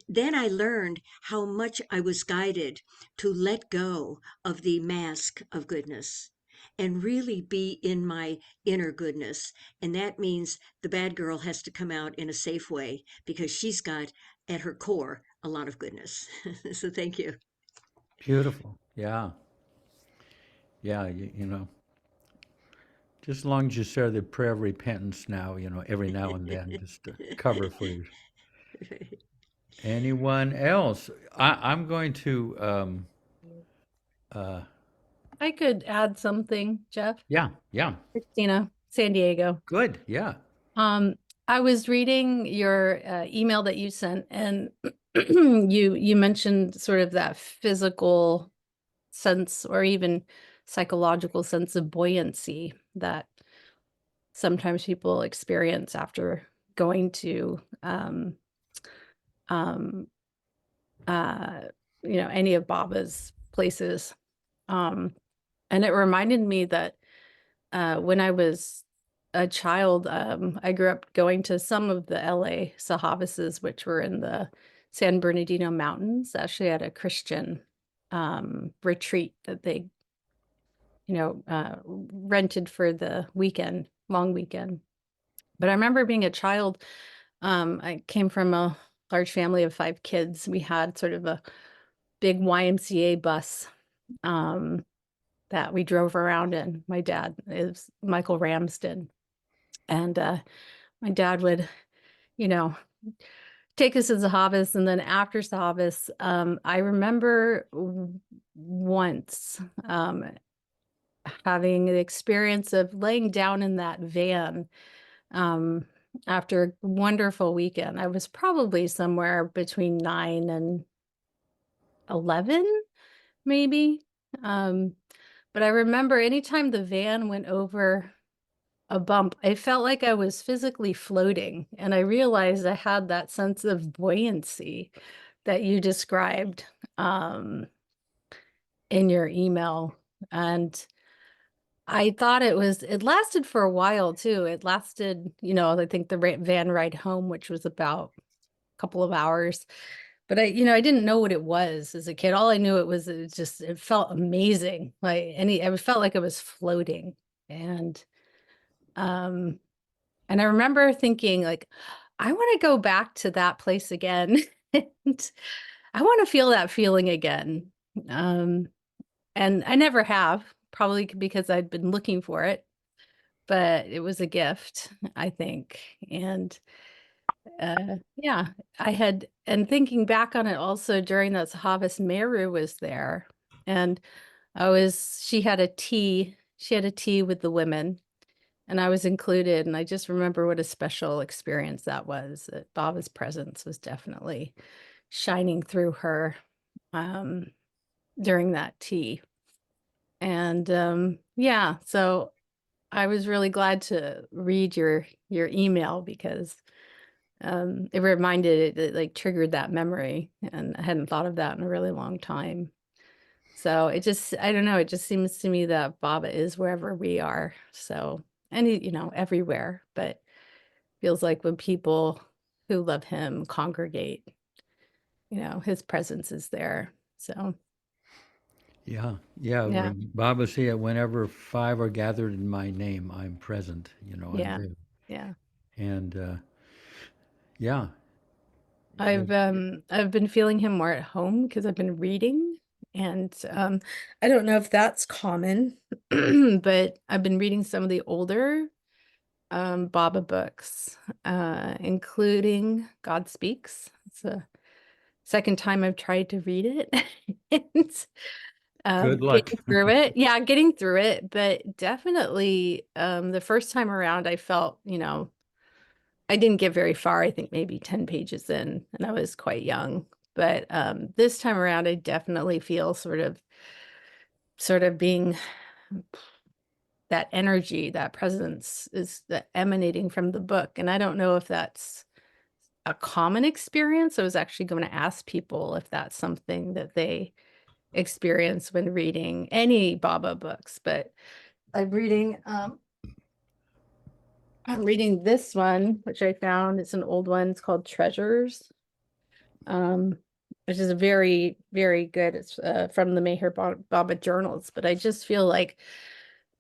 then I learned how much I was guided to let go of the mask of goodness and really be in my inner goodness. And that means the bad girl has to come out in a safe way because she's got at her core a lot of goodness. So thank you. Beautiful. Yeah. Yeah. You know, just as long as you say the prayer of repentance now, you know, every now and then, just to cover for you. Anyone else? I'm going to, uh, I could add something, Jeff. yeah, yeah. Christina, San Diego. Good. Yeah. Um, I was reading your email that you sent, and you mentioned sort of that physical sense or even psychological sense of buoyancy that sometimes people experience after going to um, uh, any of Baba's places. And it reminded me that when I was a child, I grew up going to some of the LA Sahabases, which were in the San Bernardino Mountains, actually at a Christian retreat that they, rented for the weekend, long weekend. But I remember being a child, I came from a large family of 5 kids. We had sort of a big YMCA bus that we drove around in. My dad is Michael Ramsden. And my dad would, you know, take us to Sahabas. And then after Sahabas, I remember once having the experience of laying down in that van after a wonderful weekend. I was probably somewhere between 9 and 11, maybe. But I remember anytime the van went over a bump, I felt like I was physically floating. And I realized I had that sense of buoyancy that you described in your email. And I thought it lasted for a while too. It lasted, I think the van ride home, which was about a couple of hours. But I didn't know what it was as a kid. All I knew it felt amazing. I felt like I was floating. And I remember thinking like, I want to go back to that place again. And I want to feel that feeling again. And I never have, probably because I'd been looking for it, but it was a gift, I think. And yeah, and thinking back on it also during that Sahavas, Meru was there. And she had a tea with the women, and I was included. And I just remember what a special experience that was. That Baba's presence was definitely shining through her during that tea. And yeah, so I was really glad to read your email because it like triggered that memory, and I hadn't thought of that in a really long time. So I don't know, it just seems to me that Baba is wherever we are. So, and everywhere, but feels like when people who love him congregate, his presence is there. So, Yeah. Yeah. yeah, Baba said, whenever 5 are gathered in my name, I'm present, I'm yeah, there. yeah. And yeah. I've been feeling him more at home because I've been reading, and I don't know if that's common, but I've been reading some of the older Baba books, including God Speaks. It's the second time I've tried to read it. And Good luck. getting through it, but definitely the first time around I felt, I didn't get very far, I think maybe 10 pages in, and I was quite young. But this time around, I definitely feel sort of being that energy, that presence is emanating from the book. And I don't know if that's a common experience. I was actually going to ask people if that's something that they experience when reading any Baba books. But I'm reading this one, which I found. It's an old one. It's called Treasures, which is a very, very good. It's from the Meherabad Baba journals. But I just feel like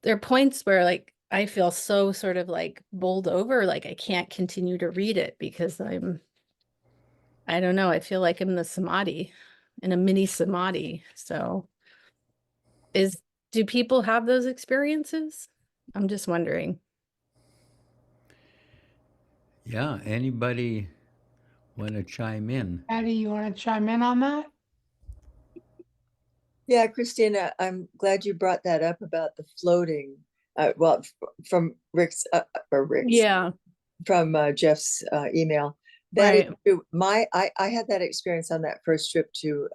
there are points where like I feel so sort of like bowled over, like I can't continue to read it because I don't know, I feel like I'm in the samadi in a mini samadhi. So do people have those experiences? I'm just wondering. Yeah, anybody want to chime in? Patty, you want to chime in on that? Yeah, Christina, I'm glad you brought that up about the floating. From Rick's Yeah, from Jeff's email. That is right. true. I had that experience on that first trip to,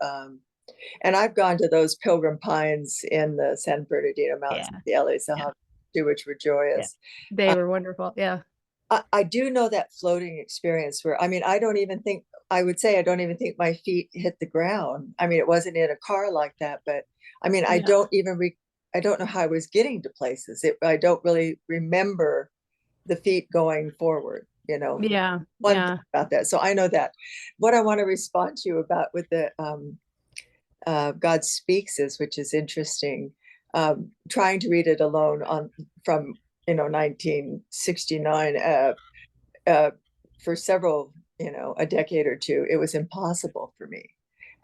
and I've gone to those pilgrim pines in the San Bernardino Mountains, Yeah. the LA Sahara, which were joyous. They were wonderful. Yeah. I do know that floating experience where, I mean, I don't even think my feet hit the ground. I mean, it wasn't in a car like that, but I mean, I Yeah. don't know how I was getting to places. I don't really remember the feet going forward, Yeah. one Yeah. thing about that. So I know that. What I want to respond to you about with the God Speaks which is interesting. Trying to read it alone from 1969 for several, a decade or two, it was impossible for me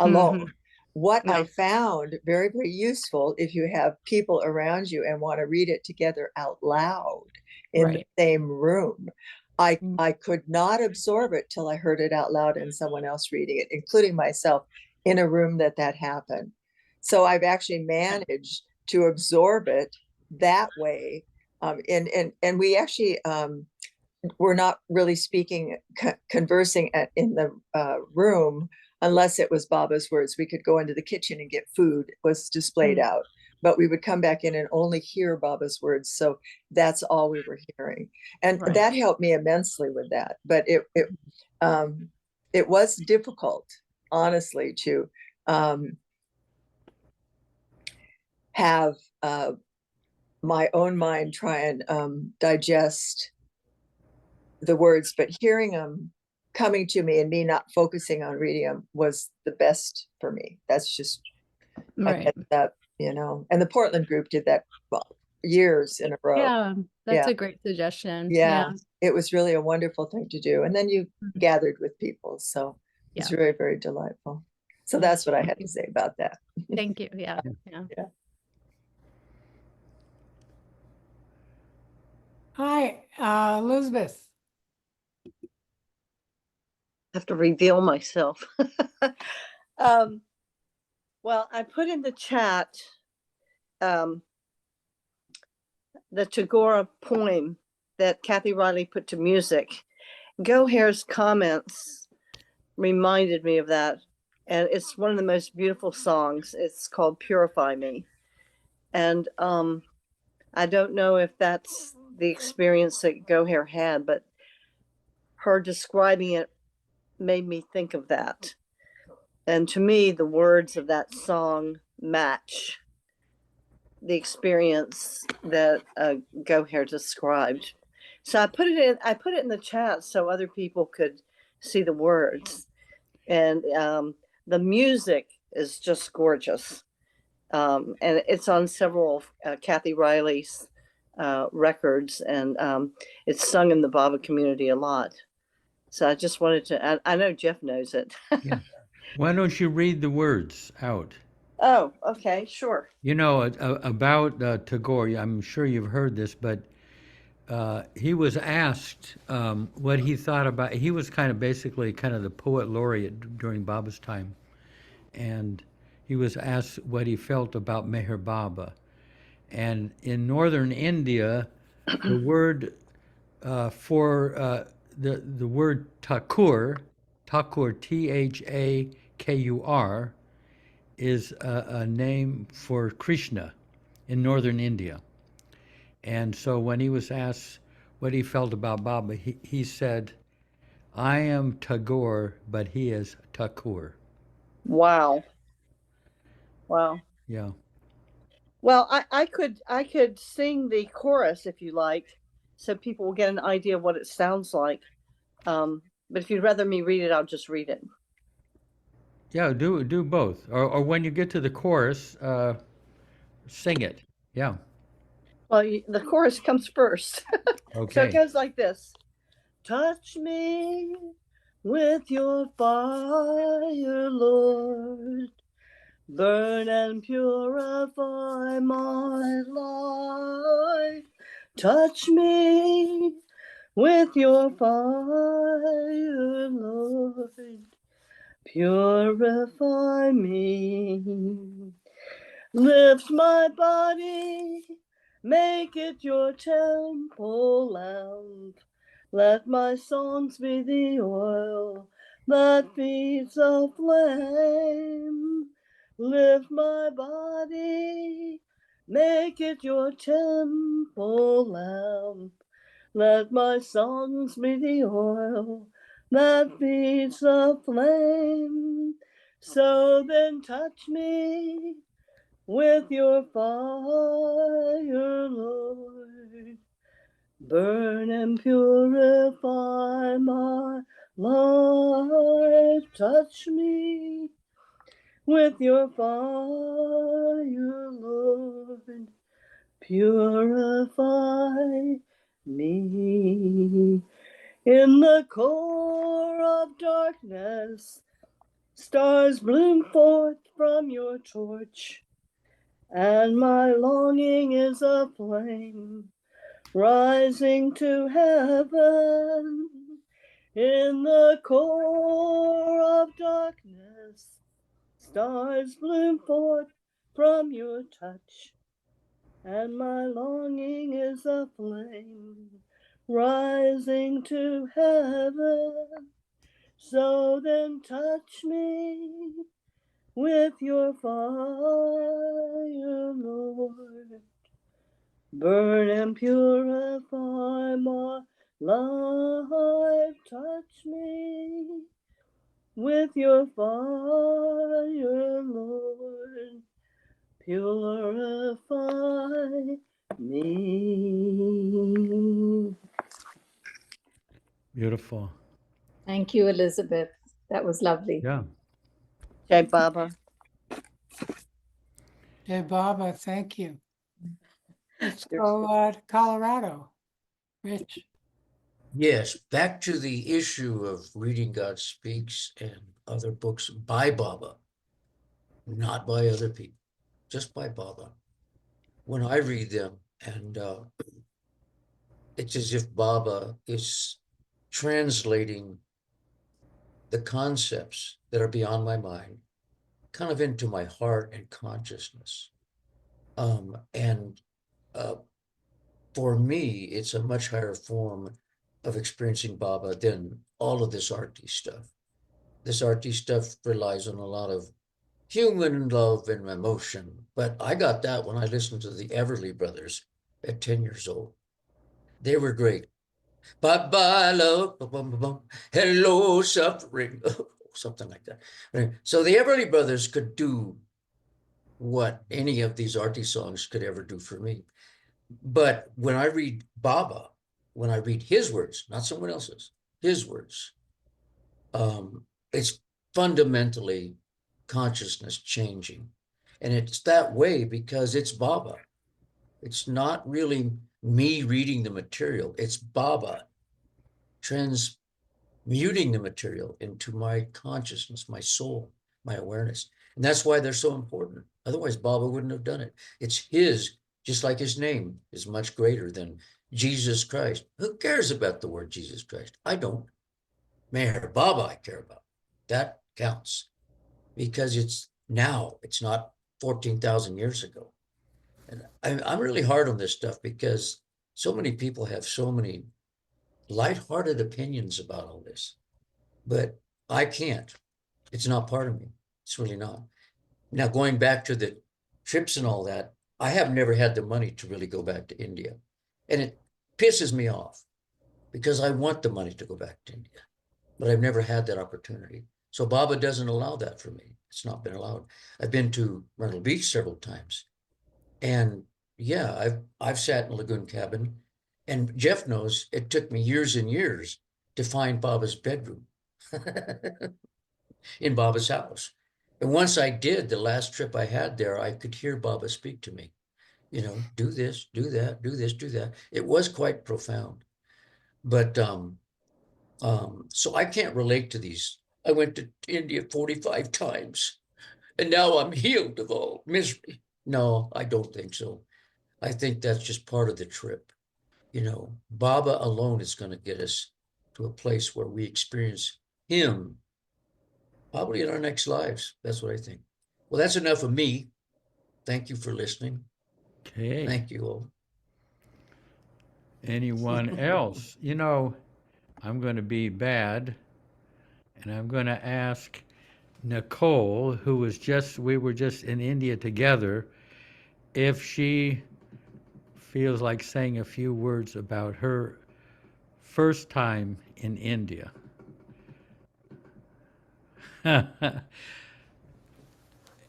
alone. Mhm. What I Yeah. found very, very useful, if you have people around you and want to read it together out loud in Right. the same room, I Mm. could not absorb it till I heard it out loud and someone else reading it, including myself, in a room that happened. So I've actually managed to absorb it that way. And we actually were not really speaking, conversing in the room, unless it was Baba's words. We could go into the kitchen and get food, was displayed Mm. out, but we would come back in and only hear Baba's words. So that's all we were hearing. And Right. that helped me immensely with that. But it was difficult, honestly, to have my own mind try and digest the words, but hearing them coming to me and me not focusing on reading them was the best for me. That's just, Right. that, and the Portland group did that, well, years in a row. Yeah. That's Yeah. a great suggestion. Yeah. It was really a wonderful thing to do. And then you Mhm. gathered with people. So it's Yeah. very, very delightful. So Yeah. that's what I had to say about that. Thank you. Yeah. Yeah. Yeah. Hi, Elizabeth. Have to reveal myself. Well, I put in the chat the Tagore poem that Kathy Riley put to music. Gohair's comments reminded me of that. And it's one of the most beautiful songs. It's called Purify Me. And I don't know if that's the experience that Gohair had, but her describing it made me think of that. And to me, the words of that song match the experience that Gohair described. So I put it in the chat so other people could see the words. And the music is just gorgeous. And it's on several Kathy Riley's records, and it's sung in the Baba community a lot. So I just wanted to, I know Jeff knows it. Yeah. Why don't you read the words out? Oh, okay, sure. About Tagore, I'm sure you've heard this, but he was asked what he thought about. He was basically the poet laureate during Baba's time, and he was asked what he felt about Meher Baba. And in northern India, the word for the word Thakur, Thakur, is a name for Krishna in northern India. And so when he was asked what he felt about Baba, he said, "I am Tagore, but he is Thakur." Wow. Wow. Yeah. Well, I could sing the chorus if you like, so people will get an idea of what it sounds like. But if you'd rather me read it, I'll just read it. Yeah, do both. Or when you get to the chorus, sing it. Yeah. Well, the chorus comes first. Okay. So it goes like this. Touch me, with your fire, Lord. Burn and purify my life. Touch me with your fire, Lord. Purify me. Lift my body, make it your temple lamp. Let my songs be the oil that feeds the flame. Lift my body, make it your temple lamp. Let my songs be the oil that feeds the flame. So then touch me with your fire, Lord. Burn and purify my life. Touch me with your fire, Lord. Purify me. In the core of darkness, stars bloom forth from your torch, and my longing is a flame rising to heaven. In the core of darkness, stars bloom forth from your touch, and my longing is a flame rising to heaven. So then touch me with your fire, Lord. Burn and purify my life. Touch me with your fire, Lord. Purify me. Beautiful. Thank you, Elizabeth. That was lovely. Yeah. Jai Baba. Hey, Baba, thank you. Let's go to Colorado. Rich. Yes, back to the issue of reading God Speaks and other books by Baba, not by other people, just by Baba. When I read them, and it's as if Baba is translating the concepts that are beyond my mind kind of into my heart and consciousness. And for me, it's a much higher form of experiencing Baba than all of this arty stuff. This arty stuff relies on a lot of human love and emotion, but I got that when I listened to the Everly Brothers at 10 years old. They were great. Bye-bye, love. Hello, suffering. Something like that. So the Everly Brothers could do what any of these arty songs could ever do for me. But when I read Baba, when I read his words, not someone else's, his words, it's fundamentally consciousness changing. And it's that way because it's Baba. It's not really me reading the material. It's Baba transmuting the material into my consciousness, my soul, my awareness. And that's why they're so important. Otherwise, Baba wouldn't have done it. It's his, just like his name is much greater than Jesus Christ. Who cares about the word Jesus Christ? I don't. Meherabad I care about. That counts because it's now, it's not 14,000 years ago. And I'm really hard on this stuff because so many people have so many lighthearted opinions about all this, but I can't. It's not part of me. It's really not. Now, going back to the trips and all that, I have never had the money to really go back to India. And it pisses me off because I want the money to go back to India, but I've never had that opportunity. So Baba doesn't allow that for me. It's not been allowed. I've been to Myrtle Beach several times. And yeah, I've sat in Lagoon Cabin, and Jeff knows it took me years and years to find Baba's bedroom in Baba's house. And once I did, the last trip I had there, I could hear Baba speak to me, you know, do this, do that, do this, do that. It was quite profound. But So I can't relate to these. I went to India 45 times and now I'm healed of all misery. No, I don't think so. I think that's just part of the trip. You know, Baba alone is going to get us to a place where we experience him probably in our next lives. That's what I think. Well, that's enough of me. Thank you for listening. Okay. Thank you all. Anyone else? You know, I'm going to be bad, and I'm going to ask Nicole, who was just, we were just in India together, if she feels like saying a few words about her first time in India.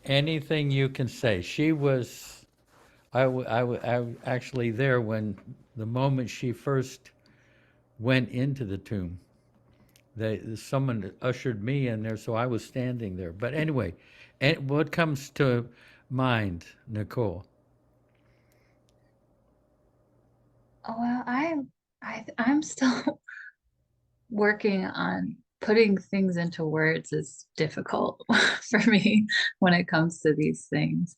Anything you can say. She was, I actually there when the moment she first went into the tomb. Someone ushered me in there, so I was standing there. But anyway, and what comes to mind, Nicole? Oh, well, I'm still working on putting things into words is difficult for me when it comes to these things.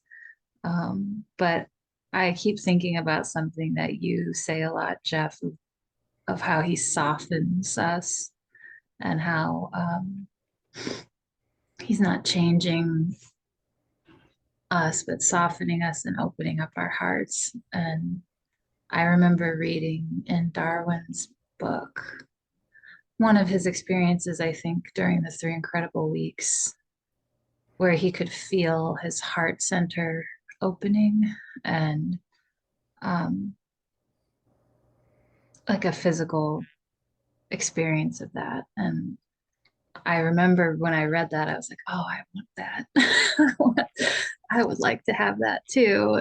But I keep thinking about something that you say a lot, Jeff, of how he softens us and how he's not changing us, but softening us and opening up our hearts. And I remember reading in Darwin's book, one of his experiences, I think, during the 3 Incredible Weeks, where he could feel his heart center opening and like a physical experience of that. And I remember when I read that, I was like, oh, I want that. I would like to have that too.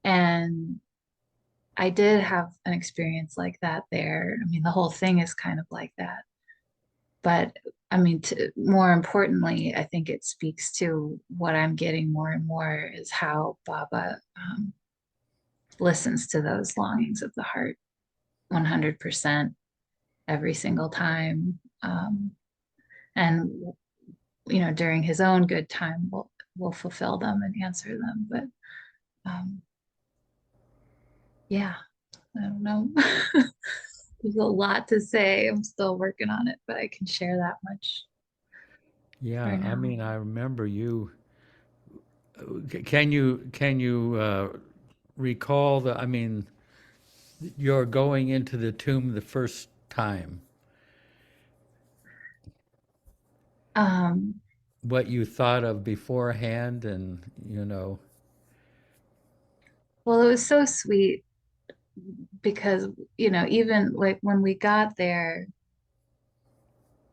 And I did have an experience like that there. I mean, the whole thing is kind of like that. But I mean, more importantly, I think it speaks to what I'm getting more and more is how Baba listens to those longings of the heart 100% every single time. And, you know, during his own good time, we'll fulfill them and answer them. But yeah, I don't know. There's a lot to say. I'm still working on it, but I can share that much. Yeah, For now. I mean, I remember you. Can you recall the? I mean, you're going into the tomb the first time. What you thought of beforehand, and you know. Well, it was so sweet because, you know, even like when we got there,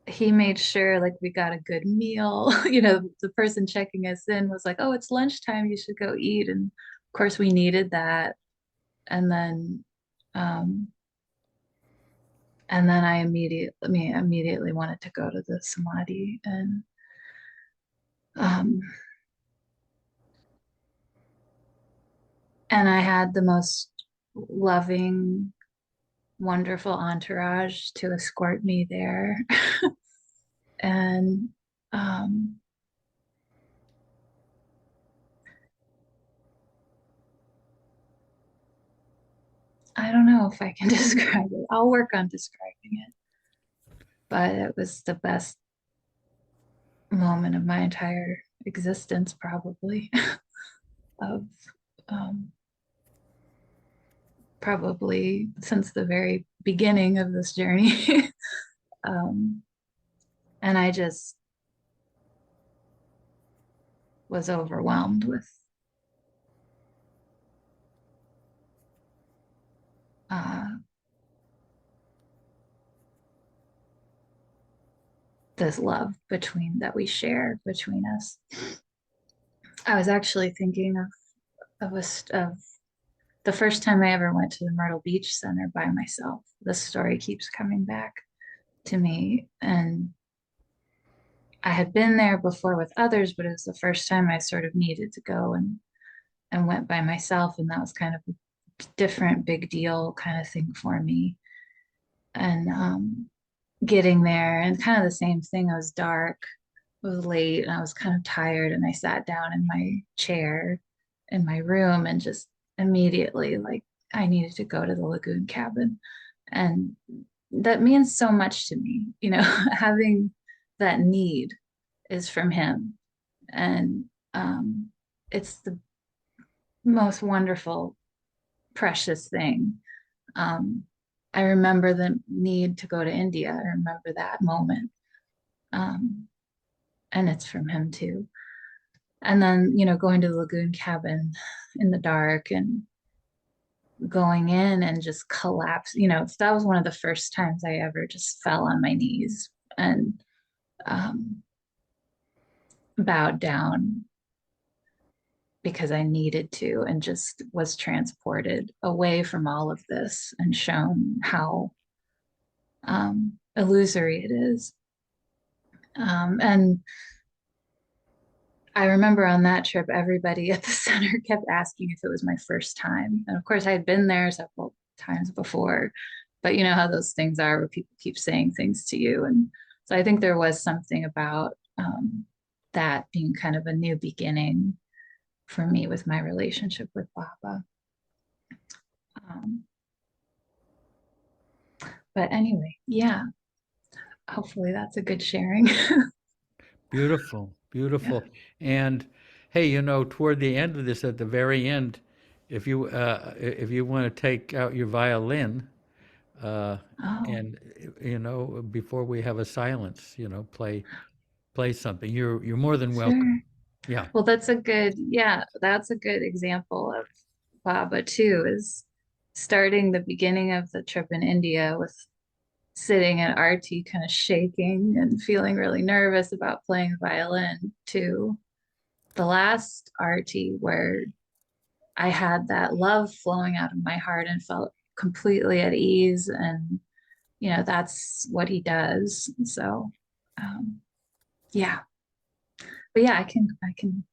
he made sure like we got a good meal. You know, the person checking us in was like, oh, it's lunchtime, you should go eat. And of course we needed that. And then I immediately wanted to go to the samadhi. And I had the most loving, wonderful entourage to escort me there. And I don't know if I can describe it. I'll work on describing it. But it was the best moment of my entire existence, probably, of probably since the very beginning of this journey. And I just was overwhelmed with this love that we share between us. I was actually thinking of the first time I ever went to the Myrtle Beach Center by myself. This story keeps coming back to me, and I had been there before with others, but it was the first time I sort of needed to go and went by myself, and that was kind of a different big deal kind of thing for me. and getting there, and kind of the same thing. It was dark, it was late, and I was kind of tired, and I sat down in my chair in my room and just immediately, like, I needed to go to the lagoon cabin. And that means so much to me, you know, having that need is from him. And it's the most wonderful, precious thing. I remember the need to go to India. I remember that moment. And it's from him too. And then, you know, going to the lagoon cabin in the dark and going in and just collapse. You know, that was one of the first times I ever just fell on my knees and bowed down because I needed to, and just was transported away from all of this and shown how illusory it is. And I remember on that trip, everybody at the center kept asking if it was my first time. And of course, I had been there several times before, but you know how those things are where people keep saying things to you. And so I think there was something about that being kind of a new beginning for me with my relationship with Baba. But anyway, yeah, hopefully that's a good sharing. Beautiful, beautiful. And hey, you know, toward the end of this, at the very end, if you want to take out your violin, and you know, before we have a silence, you know, play something. You're more than welcome. Sure. Yeah. Well, that's a good, yeah, that's a good example of Baba too, is starting the beginning of the trip in India with sitting at Arti kind of shaking and feeling really nervous about playing violin, to the last Arti where I had that love flowing out of my heart and felt completely at ease. And, you know, that's what he does. So, yeah. But yeah, I can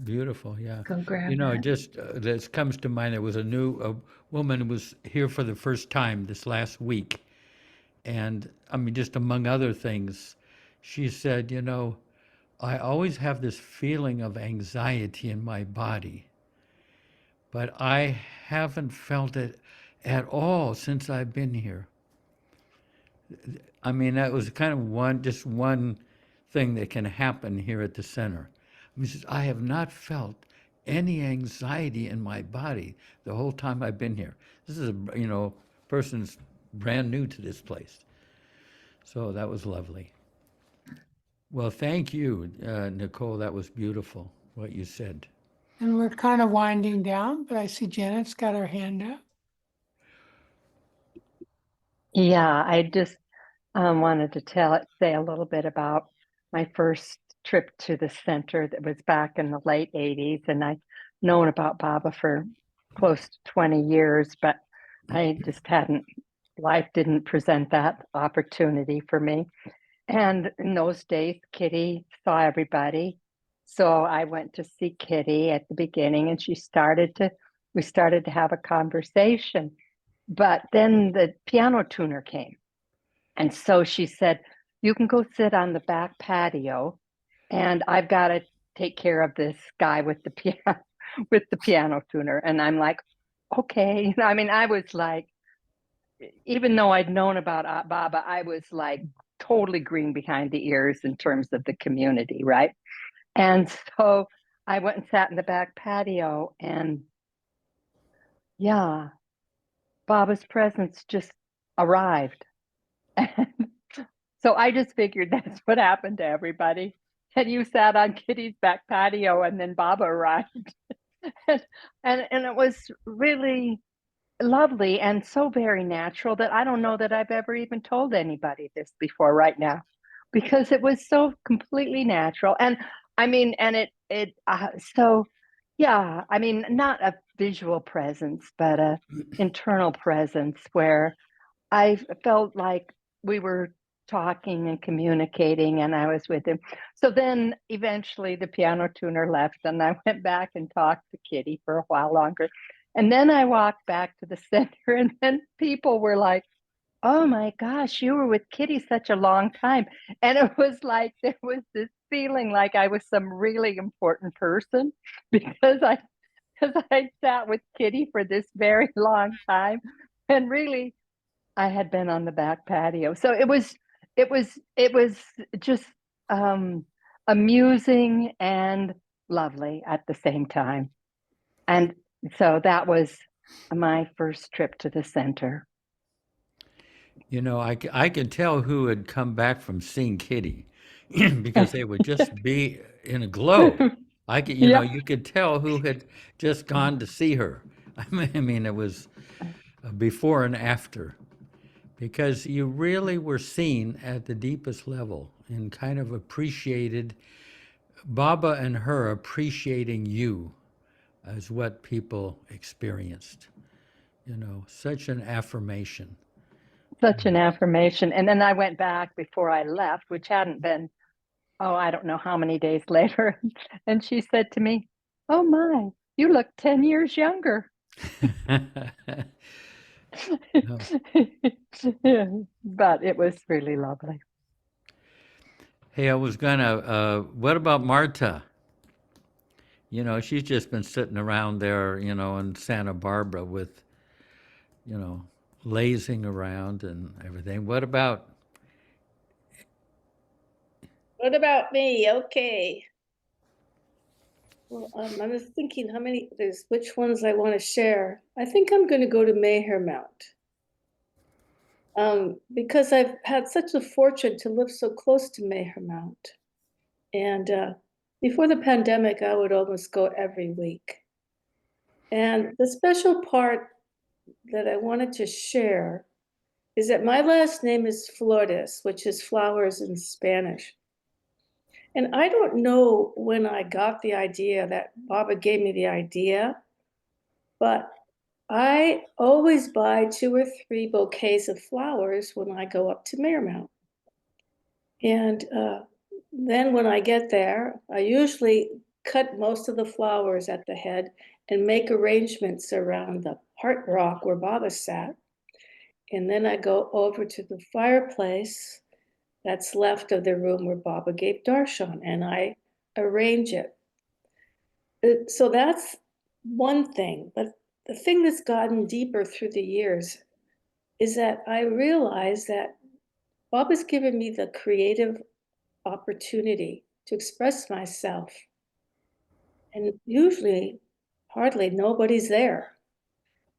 Beautiful, yeah. go grab You know, that. just this comes to mind. There was a woman who was here for the first time this last week, and I mean, just among other things, she said, you know, I always have this feeling of anxiety in my body, but I haven't felt it at all since I've been here. I mean, that was kind of just one thing that can happen here at the center. I mean, she says, I have not felt any anxiety in my body the whole time I've been here. This is a, you know, person's brand new to this place. So that was lovely. Well, thank you, Nicole. That was beautiful, what you said. And we're kind of winding down, but I see Janet's got her hand up. Yeah, I just wanted to say a little bit about my first trip to the center that was back in the late 80s. And I've known about Baba for close to 20 years, but I just life didn't present that opportunity for me. And in those days, Kitty saw everybody. So I went to see Kitty at the beginning, and we started to have a conversation. But then the piano tuner came. And so she said, you can go sit on the back patio, and I've got to take care of this guy with the piano tuner. And I'm like, okay. I mean, I was like, even though I'd known about Baba, I was like totally green behind the ears in terms of the community, right? And so I went and sat in the back patio, and yeah, Baba's presence just arrived. So I just figured that's what happened to everybody. And you sat on Kitty's back patio, and then Baba arrived. and it was really lovely and so very natural that I don't know that I've ever even told anybody this before right now, because it was so completely natural. And I mean, and so yeah, I mean, not a visual presence, but a internal presence where I felt like we were talking and communicating, and I was with him. So then eventually the piano tuner left, and I went back and talked to Kitty for a while longer. And then I walked back to the center, and then people were like, oh my gosh, you were with Kitty such a long time. And it was like there was this feeling like I was some really important person because I sat with Kitty for this very long time. And really I had been on the back patio. So it was just amusing and lovely at the same time. And so that was my first trip to the center. You know, I could tell who had come back from seeing Kitty because they would just be in a glow. Yeah. You could tell who had just gone to see her. I mean, it was a before and after because you really were seen at the deepest level and kind of appreciated Baba and her appreciating you as what people experienced. Such an affirmation. Such an affirmation. And then I went back before I left, which hadn't been, oh, I don't know how many days later. And she said to me, oh my, you look 10 years younger. Yeah, but it was really lovely. Hey, I was gonna, what about Marta? She's just been sitting around there, in Santa Barbara with, lazing around and everything. What about me? Okay. Well, I was thinking which ones I want to share. I think I'm going to go to Meherabad. Because I've had such a fortune to live so close to Meherabad. And before the pandemic, I would almost go every week. And the special part that I wanted to share is that my last name is Flores, which is flowers in Spanish. And I don't know when I got the idea that Baba gave me the idea, but I always buy 2 or 3 bouquets of flowers when I go up to Meherabad. And then when I get there, I usually cut most of the flowers at the head and make arrangements around the heart rock where Baba sat. And then I go over to the fireplace that's left of the room where Baba gave darshan, and I arrange it. So that's one thing. But the thing that's gotten deeper through the years is that I realize that Baba's given me the creative opportunity to express myself. And usually, hardly nobody's there.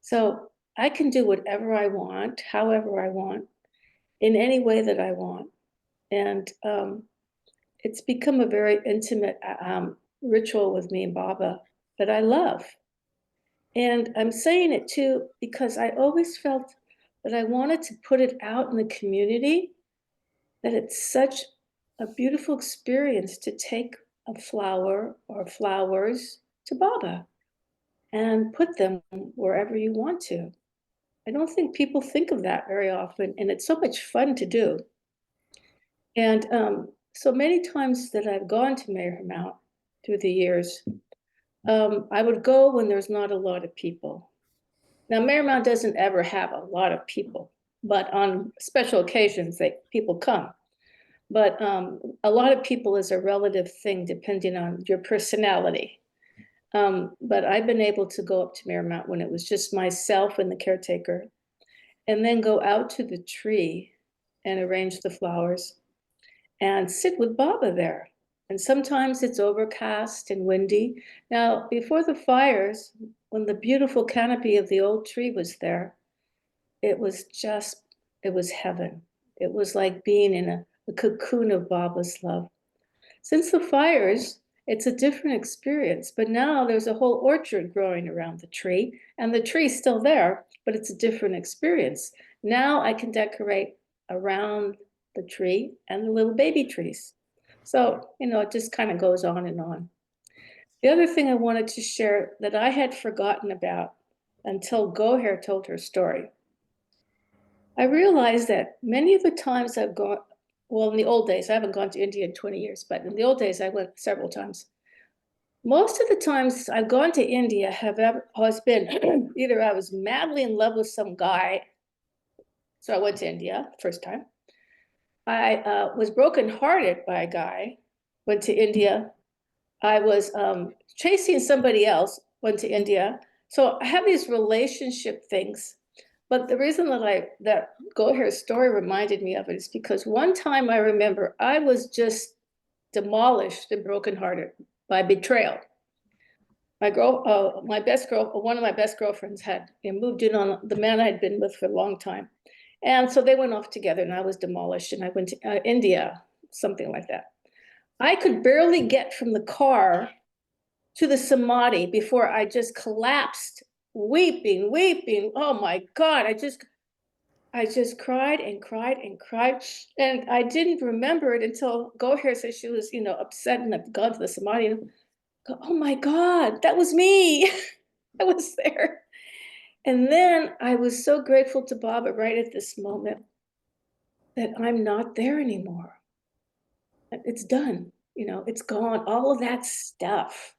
So I can do whatever I want, however I want, in any way that I want. And it's become a very intimate ritual with me and Baba that I love. And I'm saying it too because I always felt that I wanted to put it out in the community, that it's such a beautiful experience to take a flower or flowers to Baba and put them wherever you want to. I don't think people think of that very often, and it's so much fun to do. And so many times that I've gone to Meherabad through the years, I would go when there's not a lot of people. Now, Meherabad doesn't ever have a lot of people, but on special occasions, people come. But a lot of people is a relative thing depending on your personality. But I've been able to go up to Meherabad when it was just myself and the caretaker, and then go out to the tree and arrange the flowers and sit with Baba there. And sometimes it's overcast and windy. Now, before the fires, when the beautiful canopy of the old tree was there, it was heaven. It was like being in a cocoon of Baba's love. Since the fires, it's a different experience, but now there's a whole orchard growing around the tree, and the tree's still there, but it's a different experience. Now I can decorate around the tree and the little baby trees. So, it just kind of goes on and on. The other thing I wanted to share that I had forgotten about until Goher told her story. I realized that many of the times I've gone, well, in the old days, I haven't gone to India in 20 years, but in the old days, I went several times. Most of the times I've gone to India has been either I was madly in love with some guy So I went to India first time. I was brokenhearted by a guy, went to India. I was chasing somebody else, went to India. So I have these relationship things. But the reason that Go Hair story reminded me of it is because one time I remember I was just demolished and brokenhearted by betrayal. My best girl, one of my best girlfriends had moved in on the man I had been with for a long time. And so they went off together and I was demolished and I went to India, something like that. I could barely get from the car to the samadhi before I just collapsed, weeping. Oh my God, I just cried and cried and cried. And I didn't remember it until Go Hair said she was, upset and had gone to the samadhi. And go, oh my God, that was me. I was there. And then I was so grateful to Baba right at this moment that I'm not there anymore. It's done, it's gone. All of that stuff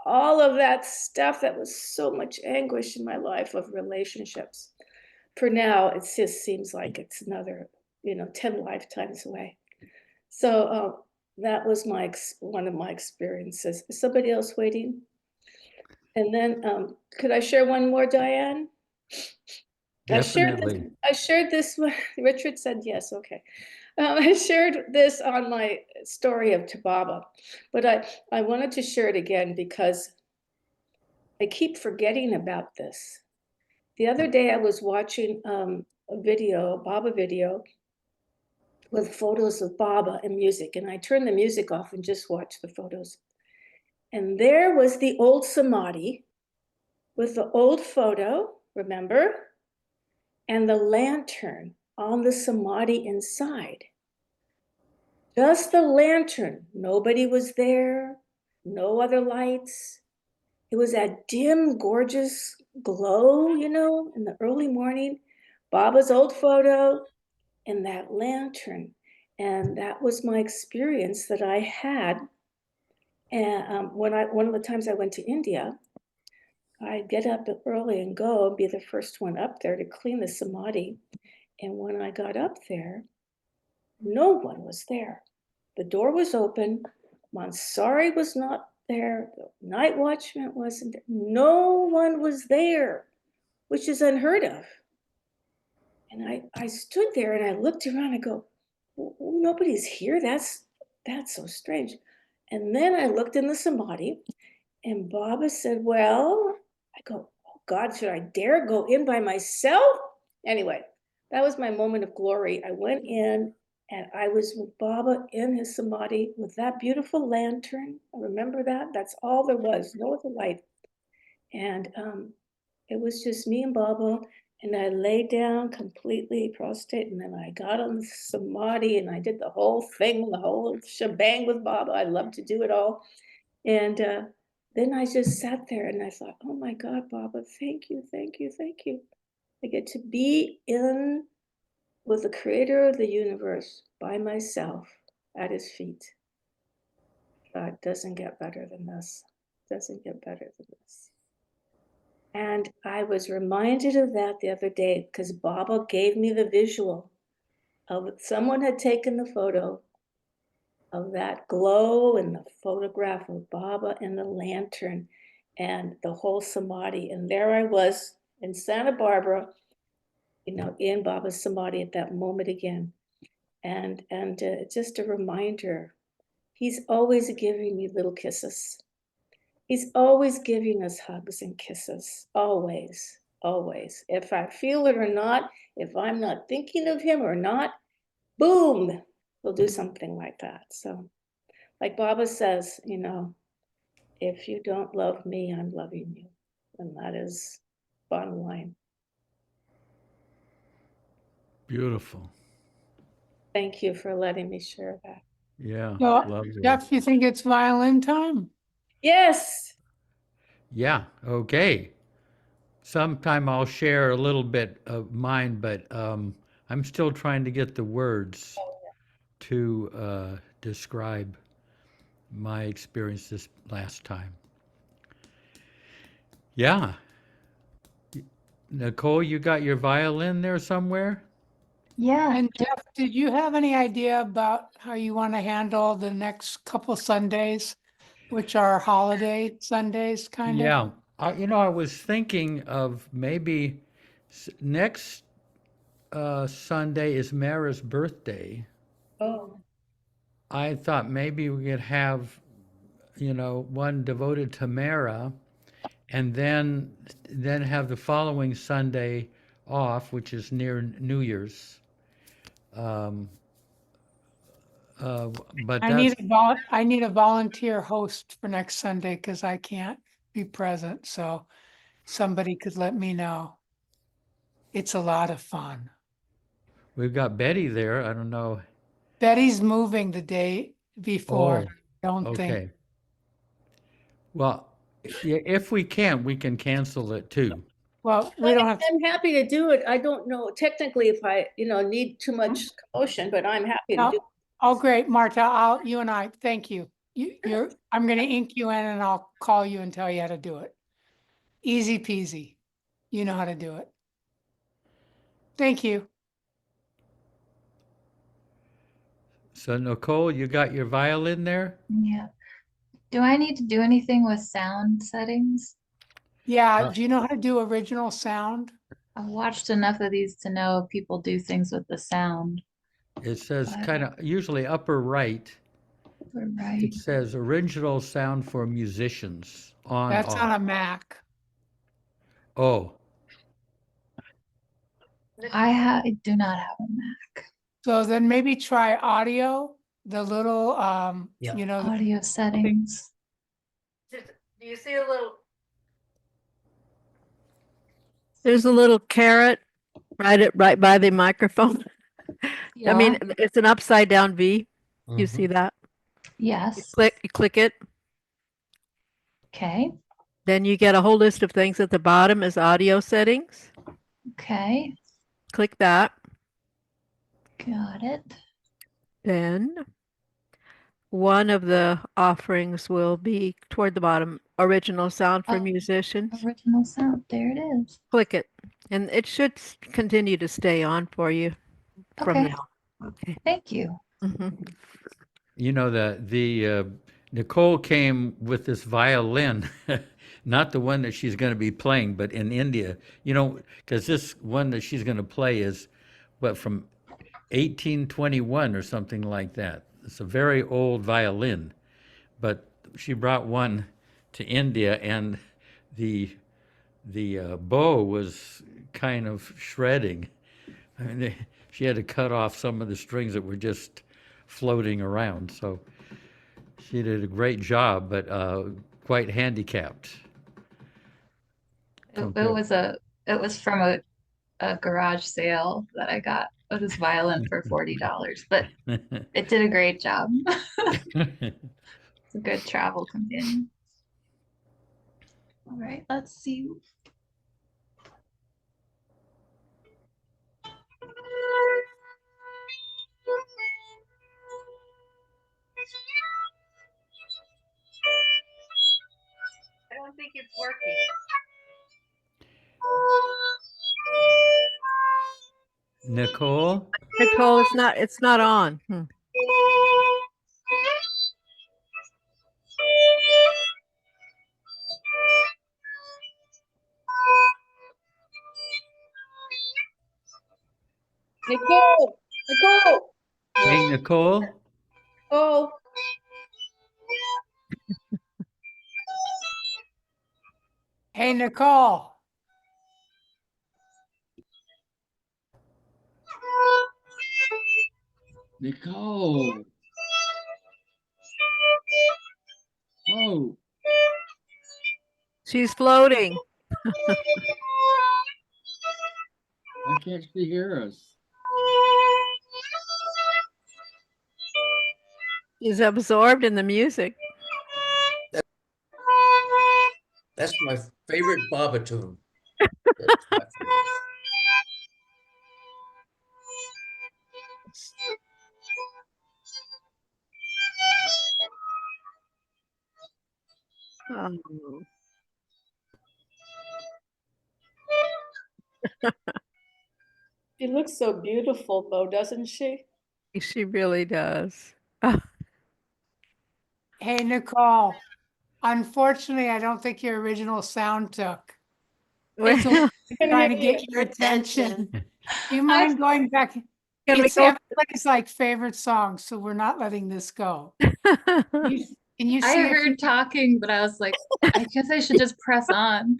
that was so much anguish in my life of relationships. For now, it just seems like it's another, 10 lifetimes away. So that was one of my experiences. Is somebody else waiting? And then could I share one more, Diane? Definitely. I shared this. Richard said yes. Okay. I shared this on my story of Baba, but I wanted to share it again because I keep forgetting about this. The other day I was watching a Baba video with photos of Baba and music, and I turned the music off and just watched the photos. And there was the old samadhi with the old photo, remember? And the lantern on the samadhi inside. Just the lantern. Nobody was there, no other lights. It was that dim, gorgeous glow, in the early morning. Baba's old photo and that lantern. And that was my experience that I had. And one of the times I went to India, I'd get up early and go and be the first one up there to clean the samadhi. And when I got up there, no one was there. The door was open. Mansari was not there. The night watchman wasn't there. No one was there, which is unheard of. And I stood there and I looked around and go, well, nobody's here. That's so strange. And then I looked in the samadhi and Baba said, well, I go, oh God, should I dare go in by myself? Anyway, that was my moment of glory. I went in and I was with Baba in his samadhi with that beautiful lantern. I remember that. That's all there was, no other light. And it was just me and Baba. And I lay down completely prostrate. And then I got on the samadhi and I did the whole thing, the whole shebang with Baba. I love to do it all. And then I just sat there and I thought, oh my God, Baba, thank you. I get to be in with the creator of the universe by myself at his feet. God, doesn't get better than this. And I was reminded of that the other day because Baba gave me the visual of someone had taken the photo of that glow and the photograph of Baba and the lantern and the whole samadhi. And there I was in Santa Barbara, in Baba's samadhi at that moment again. And just a reminder, he's always giving me little kisses. He's always giving us hugs and kisses, always. If I feel it or not, if I'm not thinking of him or not, boom, we'll do something like that. So like Baba says, if you don't love me, I'm loving you. And that is bottom line. Beautiful. Thank you for letting me share that. Yeah, So, lovely. Jeff, you think it's violin time? Yes. Yeah, okay. Sometime I'll share a little bit of mine, but I'm still trying to get the words to describe my experience this last time. Yeah. Nicole, you got your violin there somewhere? Yeah. And Jeff, did you have any idea about how you want to handle the next couple Sundays, which are holiday Sundays, kind of? Yeah, I was thinking of maybe next Sunday is Mara's birthday. Oh, I thought maybe we could have, one devoted to Mara, and then have the following Sunday off, which is near New Year's. Um, but that's I need a volunteer host for next Sunday because I can't be present. So somebody could let me know. It's a lot of fun. we've got Betty there. I don't know. Betty's moving the day before. Oh, I don't think. okay. Well, if we can, we can cancel it too. Well, we don't have. I'm happy to do it. I don't know technically if I, need too much commotion, but I'm happy to do it. Oh, great, Marta. You and I, thank you. I'm going to ink you in and I'll call you and tell you how to do it. Easy peasy. You know how to do it. Thank you. So Nicole, you got your violin there? Yeah. Do I need to do anything with sound settings? Yeah. Do you know how to do original sound? I've watched enough of these to know if people do things with the sound. It says But- kind of usually upper right. Right. It says original sound for musicians on That's off. on a Mac. Oh, I do not have a Mac. So then maybe try audio, the little, Yeah. Audio settings. Do you see a little? There's a little carrot right by the microphone. I mean, it's an upside down V. You see that? Yes. You click it. Okay. Then you get a whole list of things at the bottom as audio settings. Okay. Click that. Got it. Then one of the offerings will be toward the bottom, original sound for Oh, musicians. Original sound. There it is. Click it, and it should continue to stay on for you from Okay. now. Okay. Thank you. the Nicole came with this violin, not the one that she's going to be playing, but in India, because this one that she's going to play is from 1821 or something like that. It's a very old violin, but she brought one to India, and the bow was kind of shredding. I mean, she had to cut off some of the strings that were just floating around. So she did a great job, but quite handicapped. It was from a garage sale that I got this violin for $40, but it did a great job. It's a good travel companion. All right, let's see. I don't think it's working. Nicole? Nicole, it's not on. Nicole, Nicole. Hey, Nicole? Oh, Hey, Nicole. Nicole. Oh. She's floating. Why can't she hear us? She's absorbed in the music. That's my favorite Baba tune. That's my favorite. Oh. She looks so beautiful, though, doesn't she? She really does. Oh, Hey, Nicole, unfortunately, I don't think your original sound took. well, So Can trying to hear get your attention. Do you I- mind going back? can we It's go? everybody's like favorite song, so we're not letting this go. Can you I see if heard talking, but I was like, I guess I should just press on.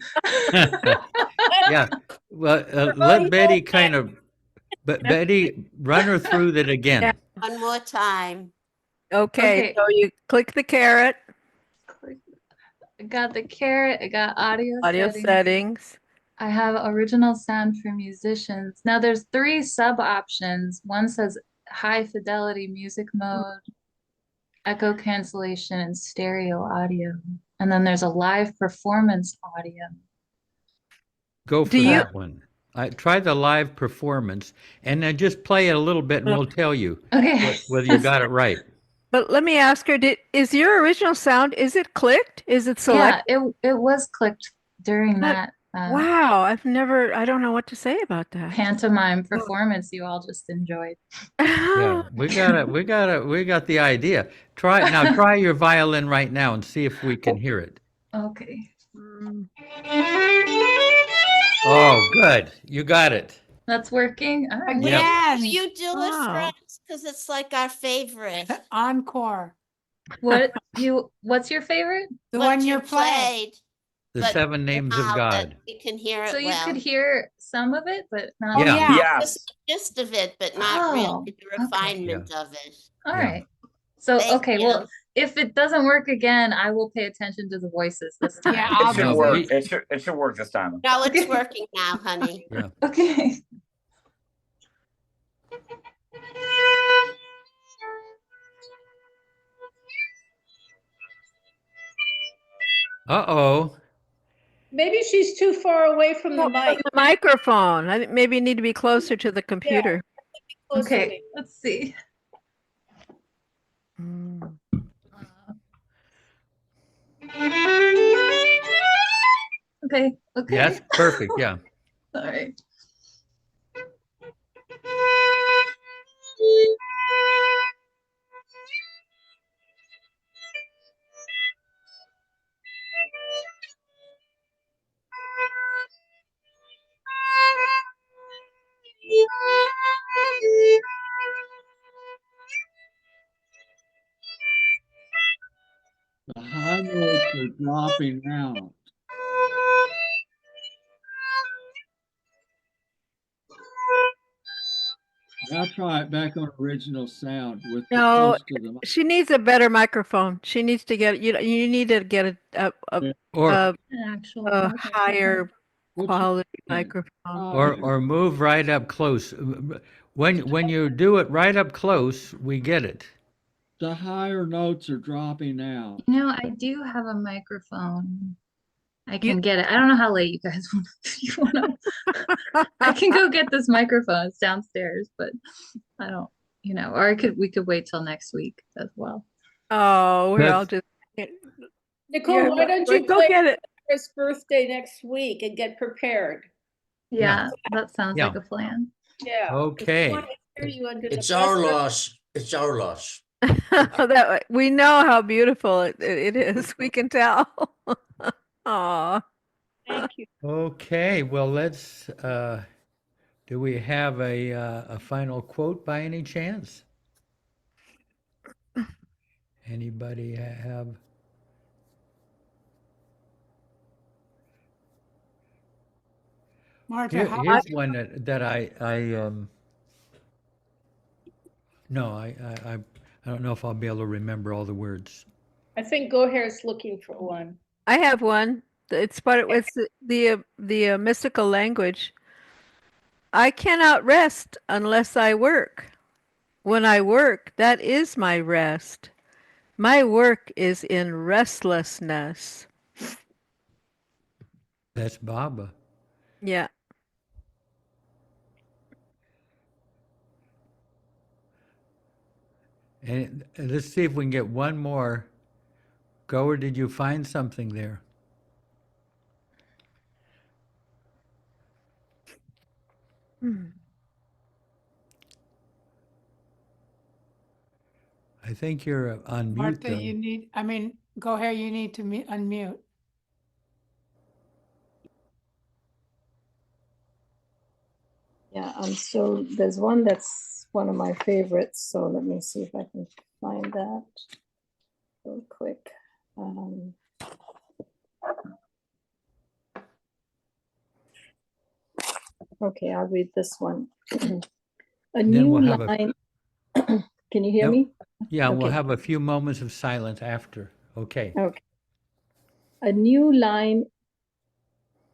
Yeah. Well, let Betty kind of, but Betty, run her through that again. One more time. Okay, Okay. so you click the carrot, I got the carrot, I got audio audio settings. settings. I have original sound for musicians. Now there's 3 sub options. One says high fidelity music mode, echo cancellation, and stereo audio. And then there's a live performance audio. Go for Do you- that one. Try the live performance and then just play it a little bit and we'll tell you Okay. whether you got it right. But let me ask her, is your original sound, is it clicked? Is it Yeah, selected? it was clicked during that Wow, I don't know what to say about that. pantomime performance you all just enjoyed. Yeah, we got the idea. Try your violin right now and see if we can hear it. Okay. Mm. Oh, good. You got it. That's working. All right. Yep. Will you do it for Wow. us? Because it's like our favorite. encore? What's your favorite? The What one you you're playing. played. The but 7 names of now that God. we can hear it So you well. could hear some of it, but not Oh, Yeah. yeah. Just the gist of it, but not Oh, really the refinement of it. All Yeah. right. So, Thank okay, you. well, if it doesn't work again, I will pay attention to the voices this time. Yeah, It I'll should No, do work. that. It should work this time. No, it's Okay. working now, honey. Yeah. Okay. Uh-oh. Maybe she's too far away from the Oh, mic. the microphone. I think maybe you need to be closer to the computer. Closer to Okay, me. let's see. Mm. Okay, okay. Yes, perfect. Yeah. All right. The high notes are dropping out. I'll try it back on original sound with the No, close to the mic. she needs a better microphone. She needs to get you need to get Or a An actual a microphone. higher Which- quality okay. microphone. or move right up close. When you do it right up close, we get it. The higher notes are dropping out. You know, I do have a microphone. I can get it. I don't know how late you guys want. You want to? I can go get this microphone. It's downstairs, but I don't. You know, or we could wait till next week as well. Oh, we're all That's- just Nicole, Yeah, why don't you go play get it. Chris' birthday next week and get prepared? Yeah, that sounds Yeah. like a plan. Yeah. Okay. I want to hear you under the It's our best- loss. It's our loss. that we know how beautiful it is. We can tell. Aw. Thank you. Okay. Well, let's. Do we have a final quote by any chance? Anybody have? Marta, Here's one that no, I don't know if I'll be able to remember all the words. I think Gohair's looking for one. I have one. It's the mystical language. I cannot rest unless I work. When I work, that is my rest. My work is in restlessness. That's Baba. Yeah. And let's see if we can get one more. Goer, did you find something there? Hmm. I think you're on mute Martha, though. go ahead, you need to unmute. Yeah, so there's one that's one of my favorites. So let me see if I can find that real quick. Okay, I'll read this one. A new line. Can you hear me? Yeah, we'll Okay. have a few moments of silence after. Okay. Okay. A new line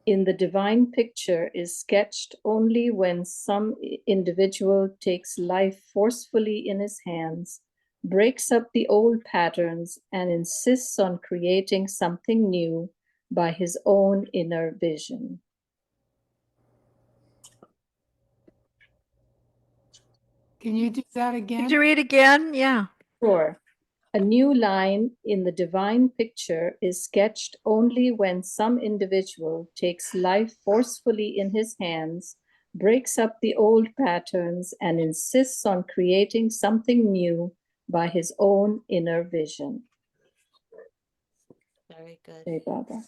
in the divine picture is sketched only when some individual takes life forcefully in his hands, breaks up the old patterns, and insists on creating something new by his own inner vision. Can you do that again? Could you read again? Yeah. Sure. A new line in the divine picture is sketched only when some individual takes life forcefully in his hands, breaks up the old patterns, and insists on creating something new by his own inner vision. Very good. Hey, Baba.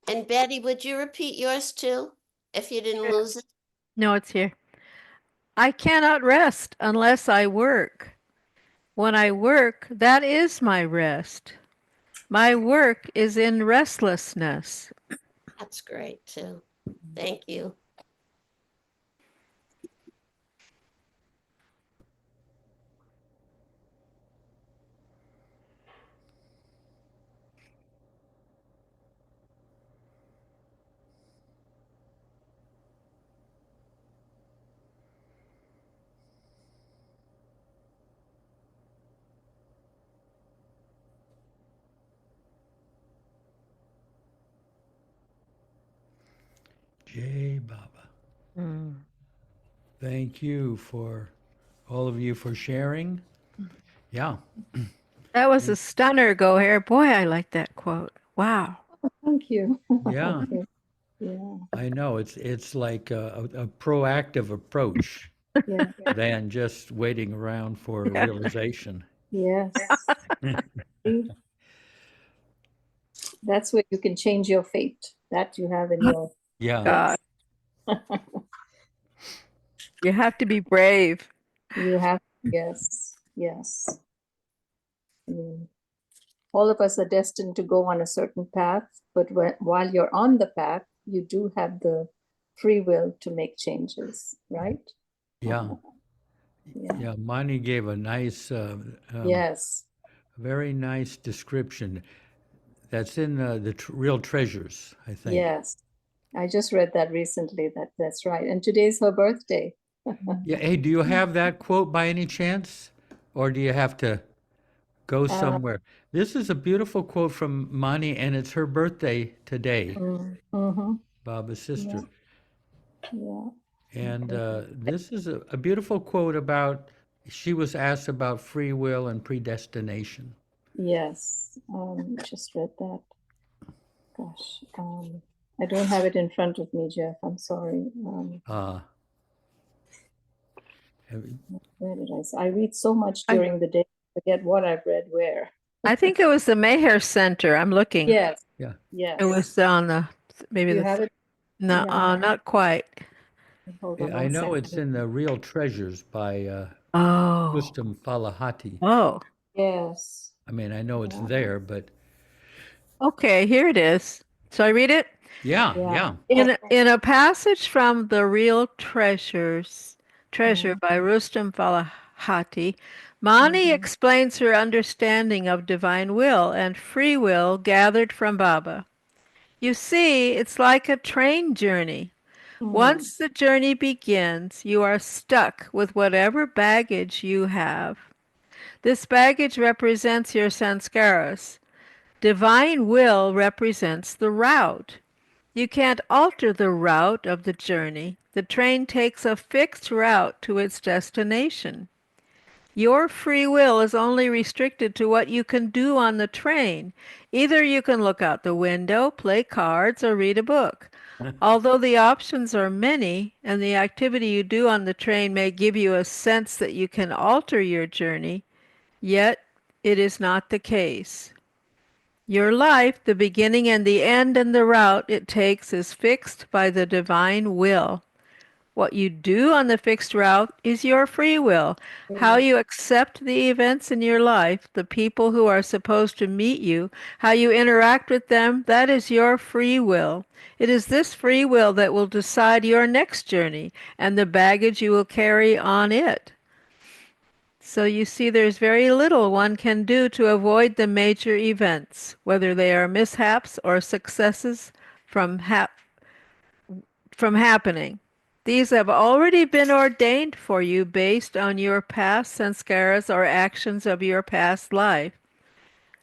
And Betty, would you repeat yours too, if you didn't lose it? No, it's here. I cannot rest unless I work. When I work, that is my rest. My work is in restlessness. That's great too. Thank you. Jai Baba. Thank you for all of you for sharing. Yeah. That was a stunner, Go Hair. Boy, I like that quote. Wow. Thank you. Yeah. Yeah. I know it's like a proactive approach Yeah. than just waiting around for Yeah. realization. Yes. That's where you can change your fate. That you have in your Yeah. You have to be brave. You have, yes, yes. I mean, all of us are destined to go on a certain path, but while you're on the path, you do have the free will to make changes, right? Yeah. Yeah. Yeah. Mani gave a nice, Yes. very nice description. That's in the Real Treasures, I think. Yes. I just read that recently. That's right. And today's her birthday. Yeah. Hey, do you have that quote by any chance? Or do you have to go somewhere? This is a beautiful quote from Mani, and it's her birthday today, Baba's sister. Yeah. And this is a beautiful quote about, she was asked about free will and predestination. Yes. Just read that. Gosh. I don't have it in front of me, Jeff. I'm sorry. Where did I read so much during the day, I forget what I've read where. I think it was the Meher Center. I'm looking. Yes. Yeah. Yes. It was on the maybe You the have it? no, Yeah. not quite. Hold on I one know second. it's in the Real Treasures by Oh. Rustam Falahati. Oh. Yes. I mean, I know it's there, but Okay, here it is. So I read it? yeah. In a passage from the Real Treasure by Rustam Falahati, Mani explains her understanding of divine will and free will gathered from Baba. You see, it's like a train journey. Once the journey begins, you are stuck with whatever baggage you have. This baggage represents your sanskaras. Divine will represents the route. You can't alter the route of the journey. The train takes a fixed route to its destination. Your free will is only restricted to what you can do on the train. Either you can look out the window, play cards, or read a book. Although the options are many, and the activity you do on the train may give you a sense that you can alter your journey, yet it is not the case. Your life, the beginning and the end and the route it takes, is fixed by the divine will. What you do on the fixed route is your free will. How you accept the events in your life, the people who are supposed to meet you, how you interact with them, that is your free will. It is this free will that will decide your next journey and the baggage you will carry on it. So you see, there's very little one can do to avoid the major events, whether they are mishaps or successes from happening. These have already been ordained for you based on your past sanskaras or actions of your past life.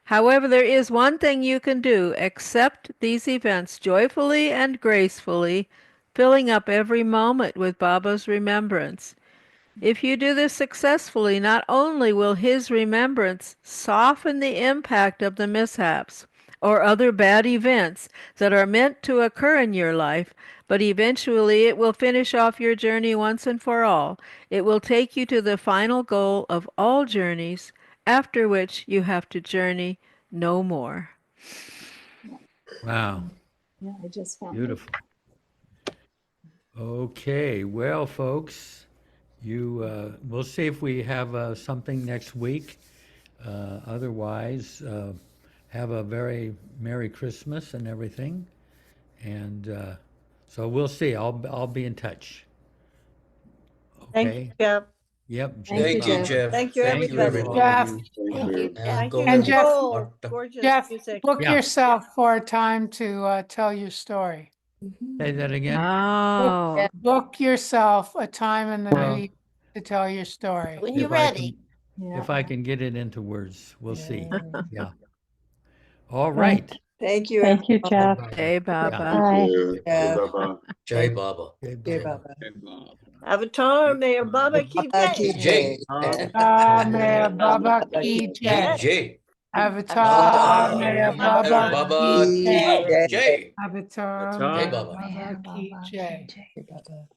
However, there is one thing you can do: accept these events joyfully and gracefully, filling up every moment with Baba's remembrance. If you do this successfully, not only will his remembrance soften the impact of the mishaps or other bad events that are meant to occur in your life, but eventually it will finish off your journey once and for all. It will take you to the final goal of all journeys, after which you have to journey no more. Wow. Yeah, I just found it. Beautiful. Okay, well, folks, we'll see if we have something next week. Otherwise, have a very Merry Christmas and everything. And so we'll see. I'll be in touch. Thank Okay. you, Jeff. Yep. Thank you, Jeff. Thank you, Thank you, everybody. everyone. Jeff, Thank you, Jeff. Thank you, And Jeff- Nicole. Gorgeous Jeff, music. book Yeah. yourself for a time to tell your story. Say that again. Oh, Book yourself a time in the Well- new year to tell your story. When you're If I ready. can, if I can get it into words, we'll see. Yeah. Yeah. All right. Thank you. Thank you, everyone. Jeff. hey, Baba. Bye. Yeah. Jai Baba. Jai Baba. Avatar, Mayor Baba, keep Baba Jai. ki jai. May Baba ki jai. Jai. Avatar, may Baba Baba ki ki jai. Jai. Avatar, Jai may Baba. Baba ki jai. Jai Baba.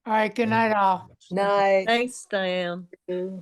All right, good night all. Night. Thanks, Diane. Yes.